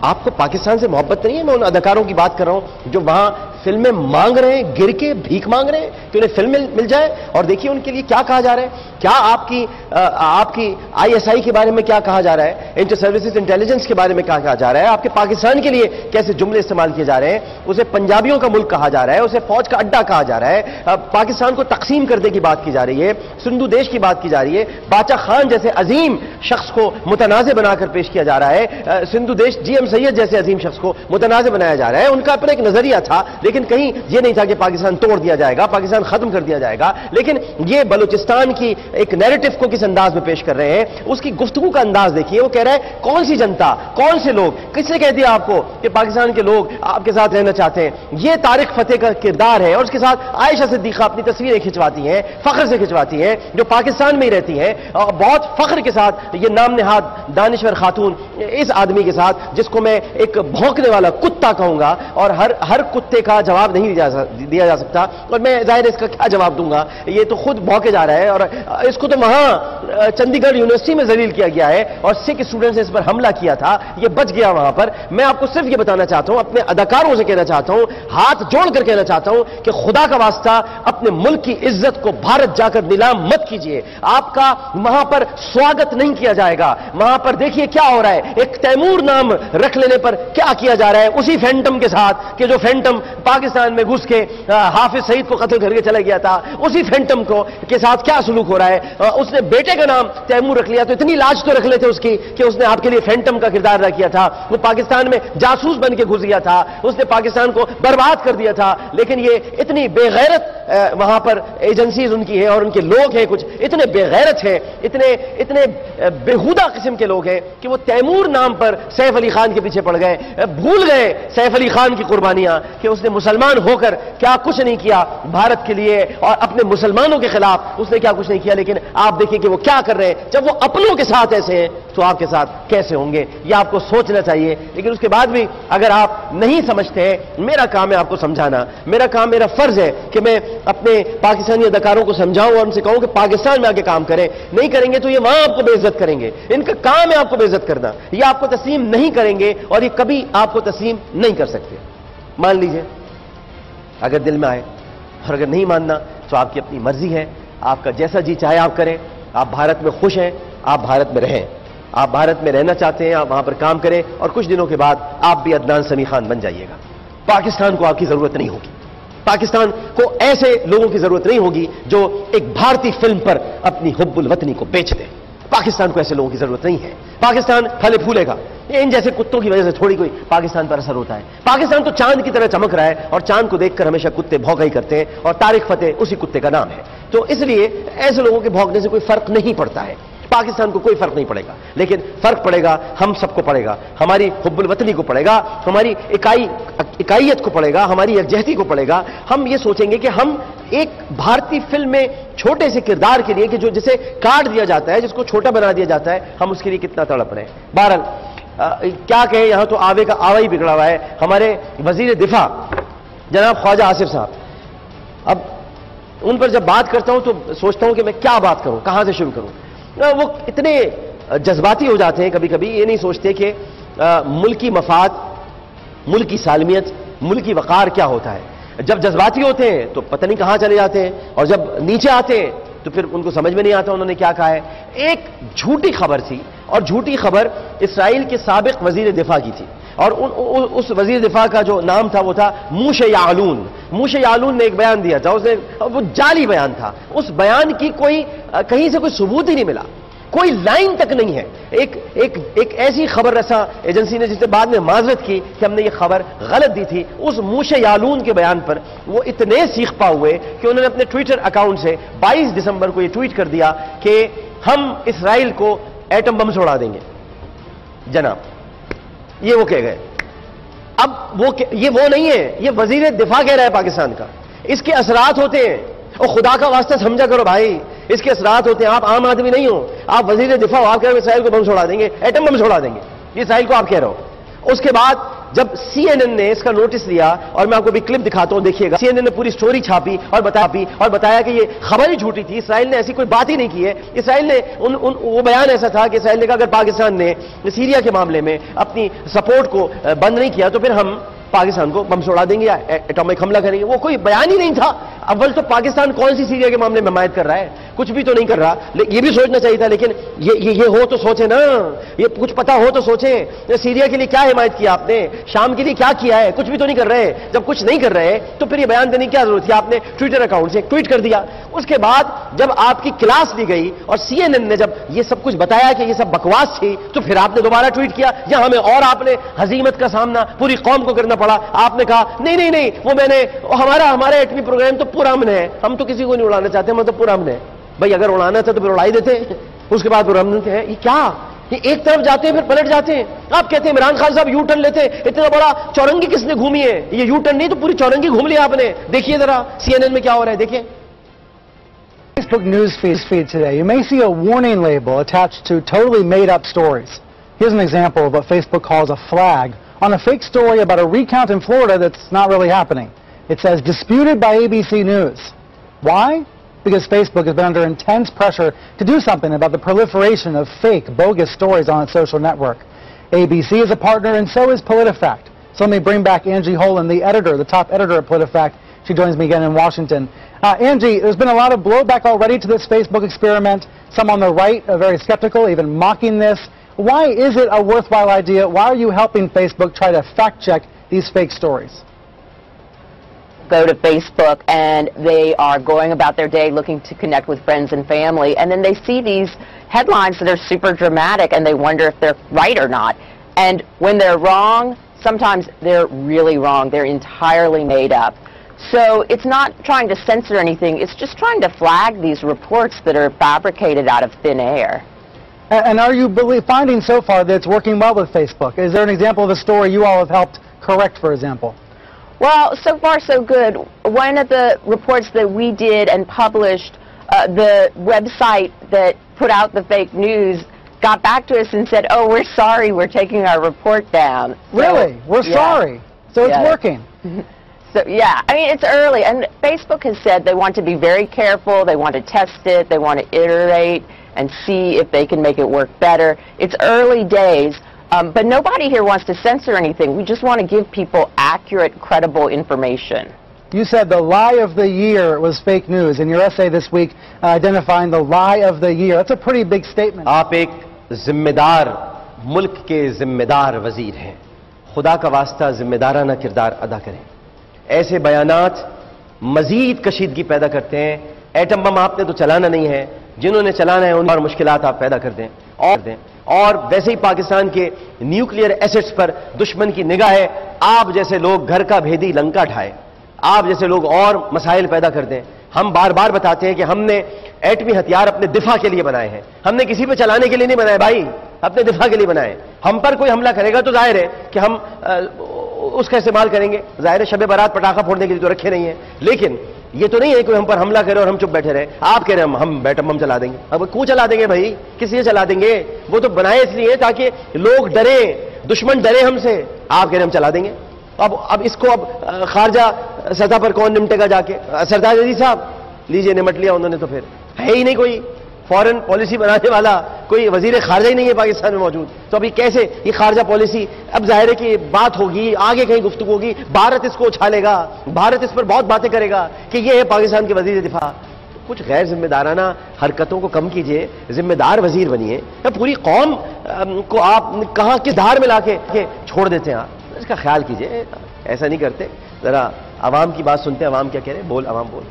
आपको पाकिस्तान से मोहब्बत नहीं है? मैं उन अदाकारों की बात कर रहा हूं जो वहां फिल्में मांग रहे हैं, गिर के भीख मांग रहे हैं कि उन्हें फिल्म मिल जाए। और देखिए उनके लिए क्या कहा जा रहा है। क्या आपकी ISI के बारे में क्या कहा जा रहा है, इंटर सर्विसेज इंटेलिजेंस के बारे में क्या कहा जा रहा है, आपके पाकिस्तान के लिए कैसे जुमले इस्तेमाल किए जा रहे हैं। उसे पंजाबियों का मुल्क कहा जा रहा है, उसे फौज का अड्डा कहा जा रहा है, पाकिस्तान को तकसीम करने की बात की जा रही है, सिंधु देश की बात की जा रही है, बाचा खान जैसे अजीम शख्स को मुतनाज़ बनाकर पेश किया जा रहा है, सिंधु देश GM सैयद जैसे अजीम शख्स को मुतनाज़ बनाया जा रहा है। उनका अपना एक नजरिया था, लेकिन कहीं ये नहीं था कि पाकिस्तान तोड़ दिया जाएगा, पाकिस्तान खत्म कर दिया जाएगा। लेकिन ये बलूचिस्तान की एक नैरेटिव को किस अंदाज में पेश कर रहे हैं, उसकी गुफ्तगू का अंदाज देखिए। वो कह रहा है कौन सी जनता, कौन से लोग, किसने कह दिया आपको कि पाकिस्तान के लोग आपके साथ रहना चाहते हैं। ये तारिक फतेह का किरदार है और उसके साथ आयशा सिद्दीका अपनी तस्वीरें खिंचवाती हैं, फख्र से खिंचवाती हैं, जो पाकिस्तान में ही रहती हैं, और बहुत फख्र के साथ ये नाम नेहाद दानिश्वर खातून इस आदमी के साथ, जिसको मैं एक भौंकने वाला कुत्ता कहूंगा और हर कुत्ते का जवाब नहीं दिया जा सकता। और मैं जाहिर है इसका क्या जवाब दूंगा, ये तो खुद भौंके जा रहा है और इसको तो वहां चंडीगढ़ यूनिवर्सिटी में जलील किया गया है और सिख स्टूडेंट्स ने इस पर हमला किया था, ये बच गया वहां पर। मैं आपको सिर्फ ये बताना चाहता हूं, अपने अदाकारों से कहना चाहता हूं, हाथ जोड़कर कहना चाहता हूं कि खुदा का वास्ता अपने मुल्क की इज्जत को भारत जाकर नीलाम मत कीजिए। आपका वहां पर स्वागत नहीं किया जाएगा। वहां पर देखिए क्या हो रहा है, एक तैमूर नाम रख लेने पर क्या किया जा रहा है उसी फैंटम के साथ कि जो फैंटम पाकिस्तान में घुस के हाफिज सईद को कत्ल करके चला गया था, उसी फैंटम को के साथ क्या सलूक हो रहा है। उसने बेटे का नाम तैमूर रख लिया, तो इतनी लाज तो रख लेते उसकी कि उसने आपके लिए फैंटम का किरदार अदा किया था। वो पाकिस्तान में जासूस बन के घुस गया था, उसने पाकिस्तान को बर्बाद कर दिया था। लेकिन ये इतनी बेगैरत वहां पर एजेंसीज उनकी है और उनके लोग हैं कुछ इतने बेगैरत हैं, इतने बेहुदा किस्म के लोग हैं कि वो तैमूर नाम पर सैफ अली खान के पीछे पड़ गए, भूल गए सैफ अली खान की कुर्बानियां कि उसने मुसलमान होकर क्या कुछ नहीं किया भारत के लिए और अपने मुसलमानों के खिलाफ उसने क्या कुछ नहीं किया। लेकिन आप देखिए कि वो क्या कर रहे हैं। जब वो अपनों के साथ ऐसे हैं तो आपके साथ कैसे होंगे, ये आपको सोचना चाहिए। लेकिन उसके बाद भी अगर आप नहीं समझते हैं, मेरा काम है आपको समझाना, मेरा काम, मेरा फर्ज है कि मैं अपने पाकिस्तानी अदाकारों को समझाऊं और उनसे कहूं कि पाकिस्तान में आके काम करें। नहीं करेंगे तो ये वहां आपको बेइज्जत करेंगे, इनका काम है आपको बेइज्जत करना। ये आपको तस्लीम नहीं करेंगे और ये कभी आपको तस्लीम नहीं कर सकते। मान लीजिए अगर दिल में आए, और अगर नहीं मानना तो आपकी अपनी मर्जी है, आपका जैसा जी चाहे आप करें। आप भारत में खुश हैं, आप भारत में रहें, आप भारत में रहना चाहते हैं, आप वहां पर काम करें और कुछ दिनों के बाद आप भी अदनान समी खान बन जाइएगा। पाकिस्तान को आपकी जरूरत नहीं होगी, पाकिस्तान को ऐसे लोगों की जरूरत नहीं होगी जो एक भारतीय फिल्म पर अपनी हुब्बुल वतनी को बेच दे। पाकिस्तान को ऐसे लोगों की जरूरत नहीं है। पाकिस्तान फले फूलेगा, ان جیسے کتوں کی وجہ سے تھوڑی کوئی پاکستان پر اثر ہوتا ہے. پاکستان تو چاند کی طرح چمک رہا ہے اور چاند کو دیکھ کر ہمیشہ کتے بھونکا ہی کرتے ہیں اور طارق فتح اسی کتے کا نام ہے. تو اس لیے ایسے لوگوں کے بھونکنے سے کوئی فرق نہیں پڑتا ہے. پاکستان کو کوئی فرق نہیں پڑے گا, لیکن فرق پڑے گا ہم سب کو پڑے گا, ہماری حب الوطنی کو پڑے گا, ہماری اکائیت کو پڑے گا, ہماری یکجہتی کو پڑے گا. ہم یہ سوچیں گے کہ ہم ایک بھارتی فلم میں چھوٹے سے کردار کے لیے کہ جو جسے کاٹ دیا جاتا ہے, جس کو چھوٹا بنا دیا جاتا ہے, ہم اس کے لیے کتنا تڑپ رہے ہیں. بہرحال کیا کہیں, یہاں تو آوے کا آوا ہی بگڑا ہوا ہے. ہمارے وزیر دفاع جناب خواجہ آصف صاحب, اب ان پر جب بات کرتا ہوں تو سوچتا ہوں کہ میں کیا بات کروں, کہاں سے شروع کروں. وہ اتنے جذباتی ہو جاتے ہیں کبھی کبھی, یہ نہیں سوچتے کہ ملکی مفاد, ملکی سالمیت, ملکی وقار کیا ہوتا ہے. جب جذباتی ہوتے ہیں تو پتہ نہیں کہاں چلے جاتے ہیں, اور جب نیچے آتے ہیں تو پھر ان کو سمجھ میں نہیں آتا انہوں نے کیا کہا ہے. ایک جھوٹی خبر تھی, اور جھوٹی خبر اسرائیل کے سابق وزیر دفاع کی تھی, اور اس وزیر دفاع کا جو نام تھا وہ تھا موشے یعلون. موشے یعلون نے ایک بیان دیا تھا, وہ جعلی بیان تھا. اس بیان کی کہیں سے کوئی ثبوت ہی نہیں ملا, کوئی لائن تک نہیں ہے. ایک ایسی خبر رساں ایجنسی نے جس نے بعد میں معذرت کی کہ ہم نے یہ خبر غلط دی تھی, اس موشے یعلون کے بیان پر وہ اتنے سیخ پا ہوئے کہ انہوں نے اپنے ٹویٹر اکاؤنٹ سے 22 دسمبر کو یہ ٹویٹ کر دیا کہ ہم اسرائیل کو ایٹم بم سے اڑا دیں گے. جناب یہ وہ کہہ گئے. اب یہ وہ نہیں ہے, یہ وزیر دفاع کہہ رہا ہے پاکستان کا. اس کے اثرات ہوتے ہیں, اور خدا کا واسطہ سمجھا کرو بھائی, اس کے اثرات ہوتے ہیں. آپ عام آدمی نہیں ہو, آپ وزیر دفاع ہو, آپ کہہ رہے ہیں اسرائیل کو بم چھوڑا دیں گے, ایٹم بم چھوڑا دیں گے, یہ اسرائیل کو آپ کہہ رہے ہو. اس کے بعد جب سی این این نے اس کا نوٹس لیا, اور میں آپ کو بھی کلپ دکھاتا ہوں, دیکھیے گا. سی این این نے پوری سٹوری چھاپی اور بتایا کہ یہ خبر ہی جھوٹی تھی, اسرائیل نے ایسی کوئی بات ہی نہیں کی ہے. اسرائیل نے وہ بیان ایسا تھا کہ اسرائیل نے کہا اگر پاکستان نے سیریا کے معاملے میں اپنی سپورٹ کو بند نہیں کیا تو پھر ہم پاکستان کو بم چھوڑا دیں گے یا ایٹامک حملہ کریں گے. وہ کوئی بیان ہی نہیں تھا. اول تو پاکستان کون سی سیریا کے معاملے میں حمایت کر رہا ہے, کچھ بھی تو نہیں کر رہا. یہ بھی سوچنا چاہیے تھا, لیکن یہ ہو تو سوچے نا, یہ کچھ پتا ہو تو سوچیں. سیریا کے لیے کیا حمایت کیا آپ نے, شام کے لیے کیا کیا ہے, کچھ بھی تو نہیں کر رہے. جب کچھ نہیں کر رہے تو پھر یہ بیان دینے کی کیا ضرورت تھی, آپ نے ٹویٹر اکاؤنٹ سے ٹویٹ کر دیا. اس کے بعد جب آپ کی کلاس لی گئی اور سی این این نے جب یہ سب کچھ بتایا کہ یہ سب بکواس تھی, تو پھر آپ نے دوبارہ ٹویٹ کیا جہاں ہمیں, اور آپ نے ہزیمت کا سامنا پوری قوم کو کرنا پڑا. آپ نے کہا نہیں وہ ہمارا ایٹمی پروگرام تو پورا امن ہے, ہم تو کسی کو نہیں اڑانا چاہتے, ہم تو پورا امن ہے. بھائی اگر اڑانا تھا تو پھر اڑائی دیتے, اس کے بعد پورا امن ہے. یہ کیا, یہ ایک طرف جاتے ہیں پھر پلٹ جاتے ہیں. آپ کہتے ہیں عمران خان صاحب یو ٹرن لیتے, اتنا بڑا چورنگی کس نے گھومی ہے. یہ یو ٹرن نہیں تو پوری چورنگی گھوم لیا آپ نے. دیکھیے ذرا سی این این میں کیا ہو رہا ہے, دیکھیں. Facebook news feed today, you may see a warning label attached to totally made-up stories. Here's an example of what Facebook calls a flag on a fake story about a recount in Florida that's not really happening. It says, disputed by ABC News. Why? Because Facebook has been under intense pressure to do something about the proliferation of fake, bogus stories on its social network. ABC is a partner, and so is PolitiFact. So let me bring back Angie Holland, the top editor at PolitiFact. She joins me again in Washington. Angie, there's been a lot of blowback already to this Facebook experiment. Some on the right are very skeptical, even mocking this. Why is it a worthwhile idea? Why are you helping Facebook try to fact-check these fake stories? Go to Facebook and they are going about their day looking to connect with friends and family, and then they see these headlines that are super dramatic and they wonder if they're right or not. And when they're wrong, sometimes they're really wrong. They're entirely made up. So it's not trying to censor anything, it's just trying to flag these reports that are fabricated out of thin air. And are you finding so far that it's working well with Facebook? Is there an example of a story you all have helped correct, for example? Well, so far so good. One of the reports that we did and published, the website that put out the fake news got back to us and said, oh, we're sorry, we're taking our report down. Really? We're sorry. So it's working. So, yeah, I mean, it's early, and Facebook has said they want to be very careful, they want to test it, they want to iterate and see if they can make it work better. It's early days, but nobody here wants to censor anything. We just want to give people accurate, credible information. You said the lie of the year was fake news in your essay this week, identifying the lie of the year. That's a pretty big statement. آپ ایک ذمہ دار ملک کے ذمہ دار وزیر ہیں. خدا کا واسطہ ذمہ دارانہ کردار ادا کریں. ایسے بیانات مزید کشیدگی پیدا کرتے ہیں. ایٹم بم آپ نے تو چلانا نہیں ہے, جنہوں نے چلانا ہے ان اور مشکلات آپ پیدا کر دیں اور ویسے ہی پاکستان کے نیوکلیئر ایسٹس پر دشمن کی نگاہ ہے. آپ جیسے لوگ گھر کا بھیدی لنکا ڈھائے, آپ جیسے لوگ اور مسائل پیدا کر دیں. ہم بار بار بتاتے ہیں کہ ہم نے ایٹمی ہتھیار اپنے دفاع کے لیے بنائے ہیں, ہم نے کسی پہ چلانے کے لیے نہیں بنائے بھائی, اپنے دفاع کے لیے بنائے. ہم پر کوئی حملہ کرے گا تو ظاہر ہے کہ ہم اس کا استعمال کریں گے. ظاہر ہے شب برات پٹاخہ پھوڑنے کے لیے تو رکھے نہیں ہیں, لیکن یہ تو نہیں ہے کہ ہم پر حملہ کرے اور ہم چپ بیٹھے رہے. آپ کہہ رہے ہیں ہم بیٹم بم چلا دیں گے. اب کیوں چلا دیں گے بھائی, کس لیے چلا دیں گے؟ وہ تو بنائے اس لیے تاکہ لوگ ڈریں, دشمن ڈرے ہم سے. آپ کہہ رہے ہیں ہم چلا دیں گے. اب اس کو اب خارجہ سطح پر کون نمٹے گا جا کے؟ سردار عزیز صاحب لیجئے, نمٹ لیا انہوں نے, تو پھر ہے ہی نہیں کوئی فورن پالیسی بنانے والا, کوئی وزیر خارجہ ہی نہیں ہے پاکستان میں موجود. تو ابھی کیسے یہ خارجہ پالیسی؟ اب ظاہر ہے کہ بات ہوگی, آگے کہیں گفتگو ہوگی, بھارت اس کو اچھالے گا, بھارت اس پر بہت باتیں کرے گا کہ یہ ہے پاکستان کے وزیر دفاع. کچھ غیر ذمہ دارانہ حرکتوں کو کم کیجئے, ذمہ دار وزیر بنیے. پوری قوم کو آپ کہاں کس دھار میں لا کے چھوڑ دیتے ہیں, آپ اس کا خیال کیجئے. ایسا نہیں کرتے. ذرا عوام کی بات سنتے ہیں, عوام کیا کہہ رہے ہیں. بول عوام بول.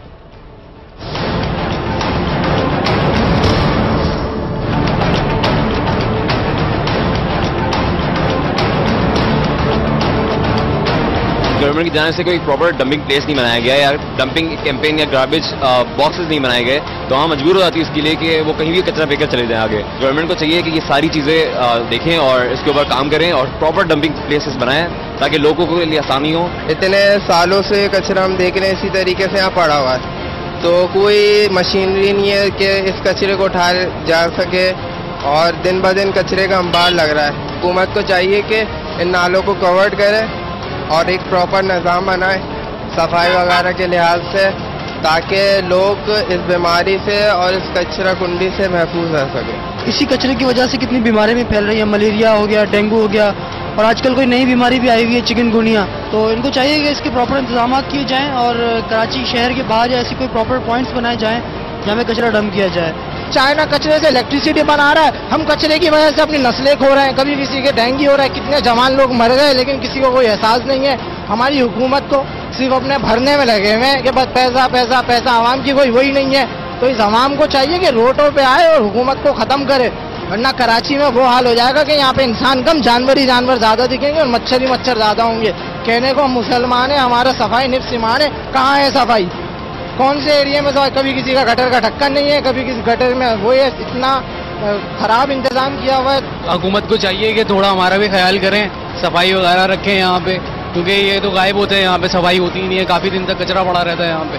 گورنمنٹ کی جانب سے کوئی پراپر ڈمپنگ پلیس نہیں بنایا گیا یا ڈمپنگ کیمپین یا گاربیج باکسز نہیں بنائے گئے, تو وہاں مجبور ہو جاتی ہے اس کے لیے کہ وہ کہیں بھی کچرا پھینک کر چلے جائیں آگے. گورنمنٹ کو چاہیے کہ یہ ساری چیزیں دیکھیں اور اس کے اوپر کام کریں اور پراپر ڈمپنگ پلیسز بنائیں تاکہ لوگوں کے لیے آسانی ہو. اتنے سالوں سے کچرا ہم دیکھ رہے ہیں اسی طریقے سے یہاں پڑا ہوا ہے, تو کوئی مشینری نہیں ہے کہ اس کچرے کو اٹھایا جا سکے اور دن بہ دن کچرے کا انبار لگ رہا ہے. حکومت کو چاہیے کہ ان نالوں کو کورڈ کرے اور ایک پراپر نظام بنائے صفائی وغیرہ کے لحاظ سے, تاکہ لوگ اس بیماری سے اور اس کچرا کنڈی سے محفوظ رہ سکیں. اسی کچرے کی وجہ سے کتنی بیماریاں بھی پھیل رہی ہیں, ملیریا ہو گیا, ڈینگو ہو گیا, اور آج کل کوئی نئی بیماری بھی آئی ہوئی ہے چکن گونیا. تو ان کو چاہیے کہ اس کے پراپر انتظامات کیے جائیں اور کراچی شہر کے باہر ایسی کوئی پراپر پوائنٹس بنائے جائیں جہاں میں کچرا ڈمپ کیا جائے. چائنا کچرے سے الیکٹریسٹی بنا رہا ہے, ہم کچرے کی وجہ سے اپنی نسلیں کھو رہے ہیں. کبھی کسی کے ڈینگی ہو رہا ہے, کتنے جوان لوگ مر گئے لیکن کسی کو کوئی احساس نہیں ہے. ہماری حکومت کو صرف اپنے بھرنے میں لگے ہوئے ہیں کہ بس پیسہ پیسہ پیسہ, عوام کی کوئی وہی نہیں ہے. تو اس عوام کو چاہیے کہ روڈوں پہ آئے اور حکومت کو ختم کرے, ورنہ کراچی میں وہ حال ہو جائے گا کہ یہاں پہ انسان کم جانور ہی جانور زیادہ دکھیں گے اور مچھر ہی مچھر زیادہ ہوں گے. کہنے کو ہم مسلمان ہیں, ہمارا صفائی نفس ایمان ہے, کہاں ہے صفائی؟ کون سے ایریا میں صفائی؟ کبھی کسی کا گٹر کا ڈھکن نہیں ہے, کبھی کسی گٹر میں وہ ہے. اتنا خراب انتظام کیا ہوا ہے. حکومت کو چاہیے کہ تھوڑا ہمارا بھی خیال کریں, صفائی وغیرہ رکھیں یہاں پہ, کیونکہ یہ تو غائب ہوتے ہیں, یہاں پہ صفائی ہوتی ہی نہیں ہے. کافی دن تک کچرا پڑا رہتا ہے یہاں پہ,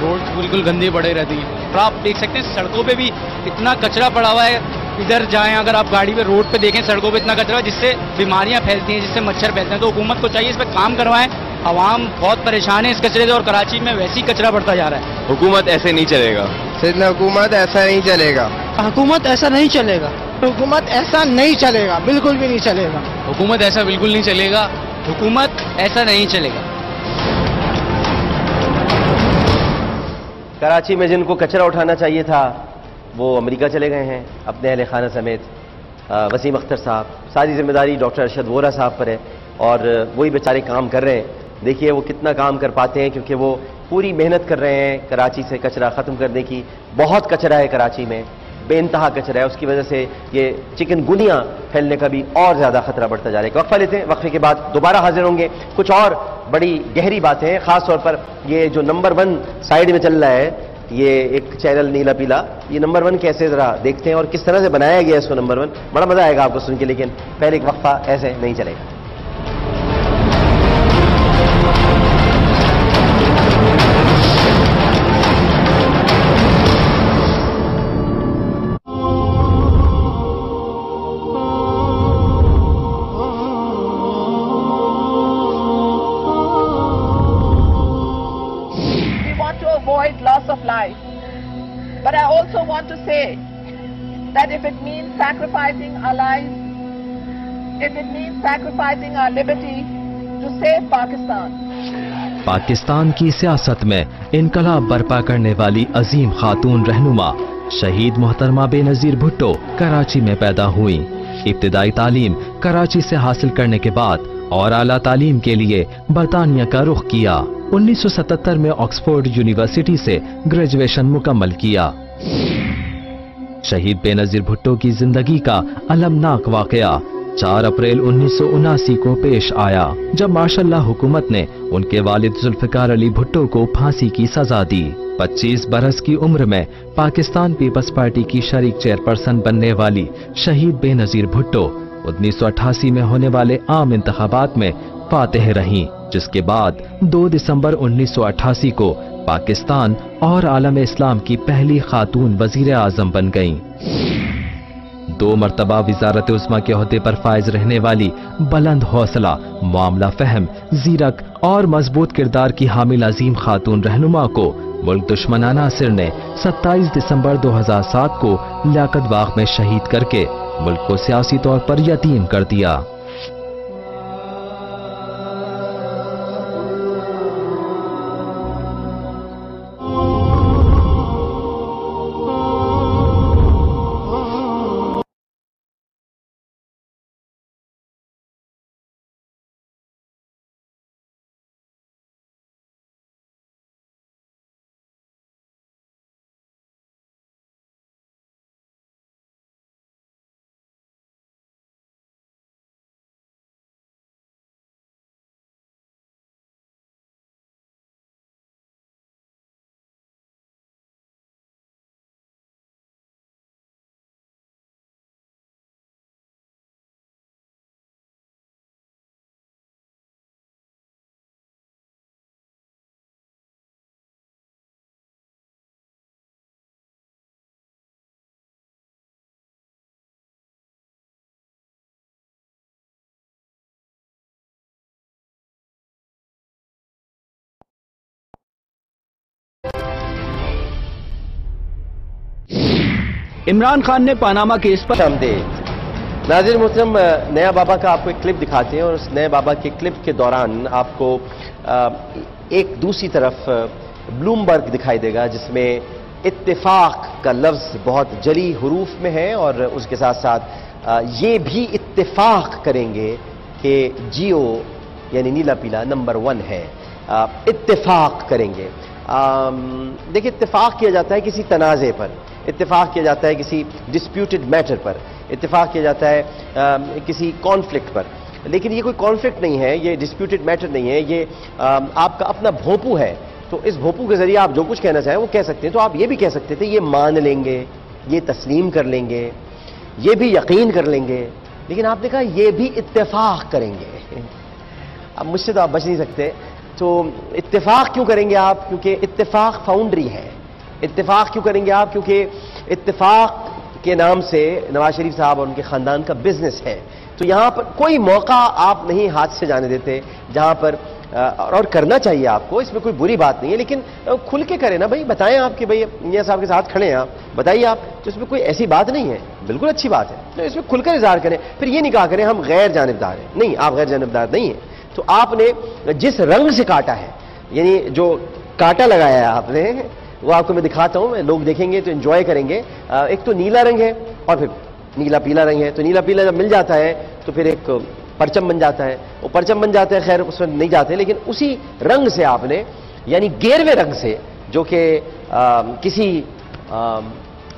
روڈ بالکل گندی پڑی رہتی ہے. اور آپ دیکھ سکتے ہیں سڑکوں پہ بھی اتنا کچرا پڑا ہوا ہے. ادھر جائیں اگر آپ گاڑی پہ روڈ پہ دیکھیں سڑکوں پہ اتنا کچرا جس سے بیماریاں پھیلتی ہیں, جس سے مچھر پھیلتے ہیں. تو حکومت کو چاہیے اس پہ کام کروائیں. عوام بہت پریشان ہے اس کچرے سے اور کراچی میں ویسے ہی کچرا بڑھتا جا رہا ہے. حکومت ایسے نہیں چلے گا, صرف حکومت ایسا نہیں چلے گا. حکومت ایسا نہیں چلے گا, حکومت ایسا نہیں چلے گا, بالکل بھی نہیں چلے گا. حکومت ایسا بالکل نہیں چلے گا, حکومت ایسا نہیں چلے گا. کراچی میں جن کو کچرا اٹھانا چاہیے تھا وہ امریکہ چلے گئے ہیں اپنے اہل خانہ سمیت. وسیم اختر صاحب, ساری ذمہ داری ڈاکٹر ارشد وورا صاحب پر ہے اور وہی بیچارے کام کر رہے ہیں. دیکھیے وہ کتنا کام کر پاتے ہیں, کیونکہ وہ پوری محنت کر رہے ہیں کراچی سے کچرا ختم کرنے کی. بہت کچرا ہے کراچی میں, بے انتہا کچرا ہے. اس کی وجہ سے یہ چکن گونیا پھیلنے کا بھی اور زیادہ خطرہ بڑھتا جا رہا ہے. وقفہ لیتے ہیں, وقفے کے بعد دوبارہ حاضر ہوں گے. کچھ اور بڑی گہری باتیں ہیں, خاص طور پر یہ جو نمبر 1 سائیڈ میں چل رہا ہے, یہ ایک چینل نیلا پیلا, یہ نمبر 1 کیسے ذرا دیکھتے ہیں اور کس طرح سے بنایا گیا ہے اس کو نمبر 1. بڑا مزہ آئے گا آپ کو سن کے, لیکن پہلے ایک وقفہ, ایسے نہیں چلے گا. But I also want to say that if it means sacrificing our lives, if it means sacrificing our liberty to save Pakistan. Pakistan کی سیاست میں انقلاب برپا کرنے والی عظیم خاتون رہنما شہید محترمہ بے نظیر بھٹو کراچی میں پیدا ہوئیں. ابتدائی تعلیم کراچی سے حاصل کرنے کے بعد اور اعلیٰ تعلیم کے لیے برطانیہ کا رخ کیا. 1977 میں آکسفورڈ یونیورسٹی سے گریجویشن مکمل کیا. शहीद बेनजीर भुट्टो की जिंदगी का अलमनाक वाकया 4 अप्रैल 1979 को पेश आया, जब मार्शल हुकूमत ने उनके वालिद जुल्फिकार अली भुट्टो को फांसी की सजा दी। 25 बरस की उम्र में पाकिस्तान पीपल्स पार्टी की शरीक चेयरपर्सन बनने वाली शहीद बेनजीर भुट्टो 1988 में होने वाले आम इंतखाबात में फातेह रहीं, जिसके बाद 2 दिसंबर 1988 को पाकिस्तान और आलम इस्लाम की पहली खातून वजीर आजम बन गईं। 2 मरतबा वजारत उस्मा के ओहदे पर फायज रहने वाली बुलंद हौसला, मामला फहम, जीरक और मजबूत किरदार की हामिल अजीम खातून रहनुमा को मुल्क दुश्मन नासिर ने 27 दिसंबर 2007 को लियाकत बाग में शहीद करके मुल्क को सियासी तौर पर यतीम कर दिया। इमरान खान ने पानामा केस पर नाज़रीन मोहतरम, नया बाबा का आपको एक क्लिप दिखाते हैं और उस नए बाबा के क्लिप के दौरान आपको एक दूसरी तरफ ब्लूमबर्ग दिखाई देगा, जिसमें इत्तेफाक का लफ्ज बहुत जली हरूफ में है और उसके साथ साथ ये भी इत्तेफाक करेंगे कि जियो यानी नीला पीला नंबर 1 है। इत्तेफाक करेंगे। देखिए, इत्तेफाक किया जाता है किसी तनाज़े पर, इत्तेफाक किया जाता है किसी डिस्प्यूटेड मैटर पर, इत्तेफाक किया जाता है किसी कॉन्फ्लिक्ट पर, लेकिन ये कोई कॉन्फ्लिक्ट नहीं है, ये डिस्प्यूटेड मैटर नहीं है, ये आपका अपना भोंपू है। तो इस भोंपू के जरिए आप जो कुछ कहना चाहें वो कह सकते हैं। तो आप ये भी कह सकते थे ये मान लेंगे, ये तस्लीम कर लेंगे, ये भी यकीन कर लेंगे, लेकिन आपने कहा ये भी इत्तेफाक करेंगे। अब मुझसे तो आप बच नहीं सकते। तो इत्तेफाक क्यों करेंगे आप? क्योंकि इत्तेफाक फाउंड्री है। इत्तेफाक क्यों करेंगे आप? क्योंकि इत्तेफाक के नाम से नवाज शरीफ साहब और उनके खानदान का बिजनेस है। तो यहां पर कोई मौका आप नहीं हाथ से जाने देते जहां पर, और करना चाहिए आपको, इसमें कोई बुरी बात नहीं है, लेकिन खुल के करें ना भाई। बताएं आप कि भाई मियां साहब के साथ खड़े हैं आप, बताइए आप, तो इसमें कोई ऐसी बात नहीं है, बिल्कुल अच्छी बात है। तो इसमें खुलकर इजहार करें। फिर ये नहीं कहा करें हम गैर जानिबदार हैं। नहीं, आप गैर जानिबदार नहीं है। तो आपने जिस रंग से काटा है, यानी जो काटा लगाया है आपने, वो आपको मैं दिखाता हूं, लोग देखेंगे तो एंजॉय करेंगे। एक तो नीला रंग है और फिर नीला पीला रंग है। तो नीला पीला जब मिल जाता है तो फिर एक परचम बन जाता है। वो परचम बन जाते हैं, खैर उसमें नहीं जाते, लेकिन उसी रंग से आपने, यानी 11वें रंग से, जो कि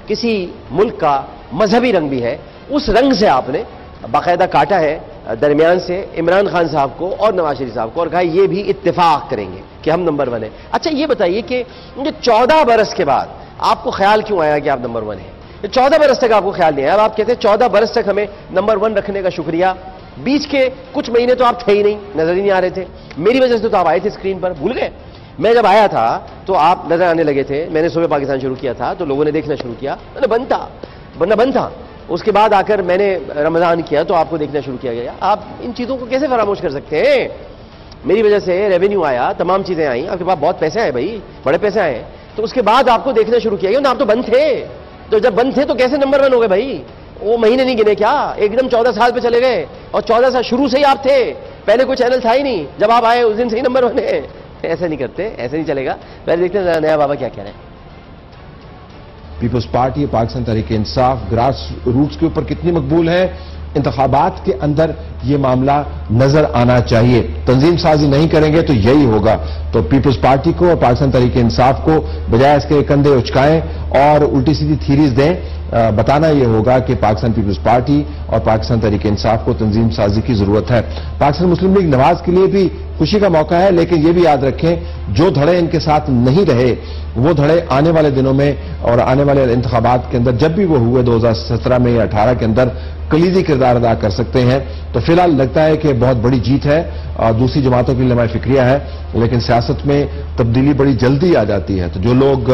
किसी मुल्क का मजहबी रंग भी है, उस रंग से आपने बाकायदा काटा है दरमियान से इमरान खान साहब को और नवाज शरीफ साहब को, और कहा ये भी इत्तेफाक करेंगे कि हम नंबर 1 है। अच्छा ये बताइए कि 14 बरस के बाद आपको ख्याल क्यों आया कि आप नंबर 1 है? 14 बरस तक आपको ख्याल नहीं आया। अब आप कहते हैं 14 बरस तक हमें नंबर 1 रखने का शुक्रिया। बीच के कुछ महीने तो आप थे ही नहीं, नजर ही नहीं आ रहे थे। मेरी वजह से तो आप आए थे स्क्रीन पर, भूल गए? मैं जब आया था तो आप नजर आने लगे थे। मैंने सुबह पाकिस्तान शुरू किया था तो लोगों ने देखना शुरू किया, बंद था। उसके बाद आकर मैंने रमजान किया तो आपको देखना शुरू किया गया। आप इन चीजों को कैसे फरामोश कर सकते हैं? मेरी वजह से रेवेन्यू आया, तमाम चीजें आई, आपके पास बहुत पैसे आए भाई, बड़े पैसे आए, तो उसके बाद आपको देखना शुरू किया गया ना। आप तो बंद थे, तो जब बंद थे तो कैसे नंबर 1 हो गए भाई? वो महीने नहीं गिने क्या? एकदम 14 साल पे चले गए, और 14 साल शुरू से ही आप थे, पहले कोई चैनल था ही नहीं, जब आप आए उस दिन से ही नंबर 1 है। ऐसा नहीं करते, ऐसे नहीं चलेगा। पहले देखते हैं नया बाबा क्या कह रहे हैं। पीपल्स पार्टी, पाकिस्तान तहरीक-ए-इंसाफ ग्रास रूट्स के ऊपर कितनी मकबूल है, इंतखाबात के अंदर ये मामला नजर आना चाहिए। तंजीम साजी नहीं करेंगे तो यही होगा। तो पीपल्स पार्टी को और पाकिस्तान तहरीक-ए-इंसाफ को बजाय इसके कंधे उचकाएं और उल्टी सीधी थीरीज दें, بتانا یہ ہوگا کہ پاکستان پیپلز پارٹی اور پاکستان تحریک انصاف کو تنظیم سازی کی ضرورت ہے. پاکستان مسلم لیگ نواز کے لیے بھی خوشی کا موقع ہے، لیکن یہ بھی یاد رکھیں جو دھڑے ان کے ساتھ نہیں رہے وہ دھڑے آنے والے دنوں میں اور آنے والے انتخابات کے اندر جب بھی وہ ہوئے 2017 میں یا 18 کے اندر کلیدی کردار ادا کر سکتے ہیں. تو فی الحال لگتا ہے کہ بہت بڑی جیت ہے اور دوسری جماعتوں کی لمحہ فکریہ ہے، لیکن سیاست میں تبدیلی بڑی جلدی آ جاتی ہے. تو جو لوگ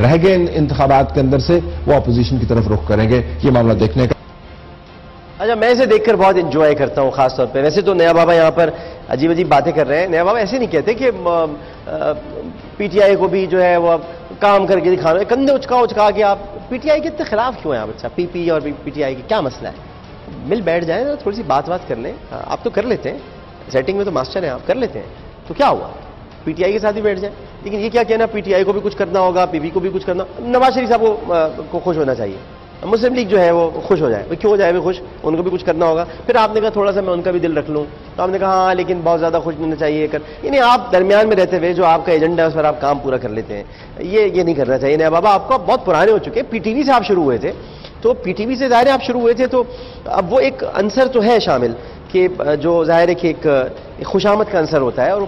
رہ گئے ان انتخابات کے اندر سے وہ اپوزیشن کی طرف رخ کریں گے، یہ معاملہ دیکھنے کا. اچھا، میں اسے دیکھ کر بہت انجوائے کرتا ہوں خاص طور پہ. ویسے تو نیا بابا یہاں پر عجیب عجیب باتیں کر رہے ہیں. نیا بابا ایسے نہیں کہتے کہ پی ٹی آئی کو بھی جو ہے وہ کام کر کے دکھانا ہے، کندھے اچکا کے. آپ پی ٹی آئی کے اتنے خلاف کیوں ہیں آپ؟ اچھا، پی پی اور پی ٹی آئی کی کیا مسئلہ ہے؟ مل بیٹھ جائیں، تھوڑی سی بات کر لیں. آپ تو کر لیتے ہیں، سیٹنگ میں تو ماسٹر ہیں، آپ کر لیتے ہیں. تو کیا ہوا؟ پی ٹی آئی کے ساتھ بھی بیٹھ جائیں. لیکن یہ کیا کہنا پی ٹی آئی کو بھی کچھ کرنا ہوگا، پی پی کو بھی کچھ کرنا. نواز شریف صاحب کو خوش ہونا چاہیے، مسلم لیگ جو ہے وہ خوش ہو جائے. کیوں ہو جائے وہ خوش؟ ان کو بھی کچھ کرنا ہوگا. پھر آپ نے کہا تھوڑا سا میں ان کا بھی دل رکھ لوں، تو آپ نے کہا ہاں لیکن بہت زیادہ خوش نہیں ہونا چاہیے. یعنی آپ درمیان میں رہتے ہوئے جو آپ کا ایجنڈا ہے اس پر آپ کام پورا کر لیتے ہیں. یہ نہیں کرنا چاہیے. نیا بابا آپ کو بہت پرانے ہو چکے. پی ٹی وی سے آپ شروع ہوئے تھے، تو پی ٹی وی سے ظاہر ہے آپ شروع ہوئے تھے، تو اب وہ ایک عنصر تو ہے شامل کہ جو ظاہر ہے کہ ایک خوشامد کا عنصر ہوتا ہے. اور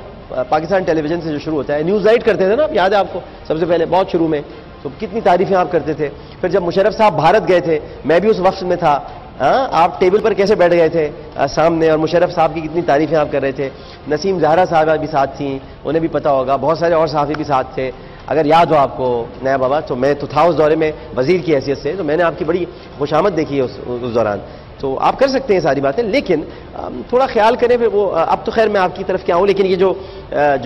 پاکستان ٹیلی ویژن سے جو شروع ہوتا ہے، نیوز لائٹ کرتے تھے نا آپ، یاد ہے آپ کو سب سے پہلے بہت شروع میں، تو کتنی تعریفیں آپ کرتے تھے. پھر جب مشرف صاحب بھارت گئے تھے، میں بھی اس وقت میں تھا، آپ ٹیبل پر کیسے بیٹھ گئے تھے سامنے، اور مشرف صاحب کی کتنی تعریفیں آپ کر رہے تھے. نسیم زہرا صاحبہ بھی ساتھ تھیں، انہیں بھی پتا ہوگا. بہت سارے اور صحافی بھی ساتھ تھے. اگر یاد ہو آپ کو نیا بابا، تو میں تو تھا اس دورے میں وزیر کی حیثیت سے، تو میں نے آپ کی بڑی خوشامد دیکھی ہے اس دوران. تو آپ کر سکتے ہیں ساری باتیں، لیکن تھوڑا خیال کریں. پھر وہ اب تو خیر میں آپ کی طرف کیا ہوں، لیکن یہ جو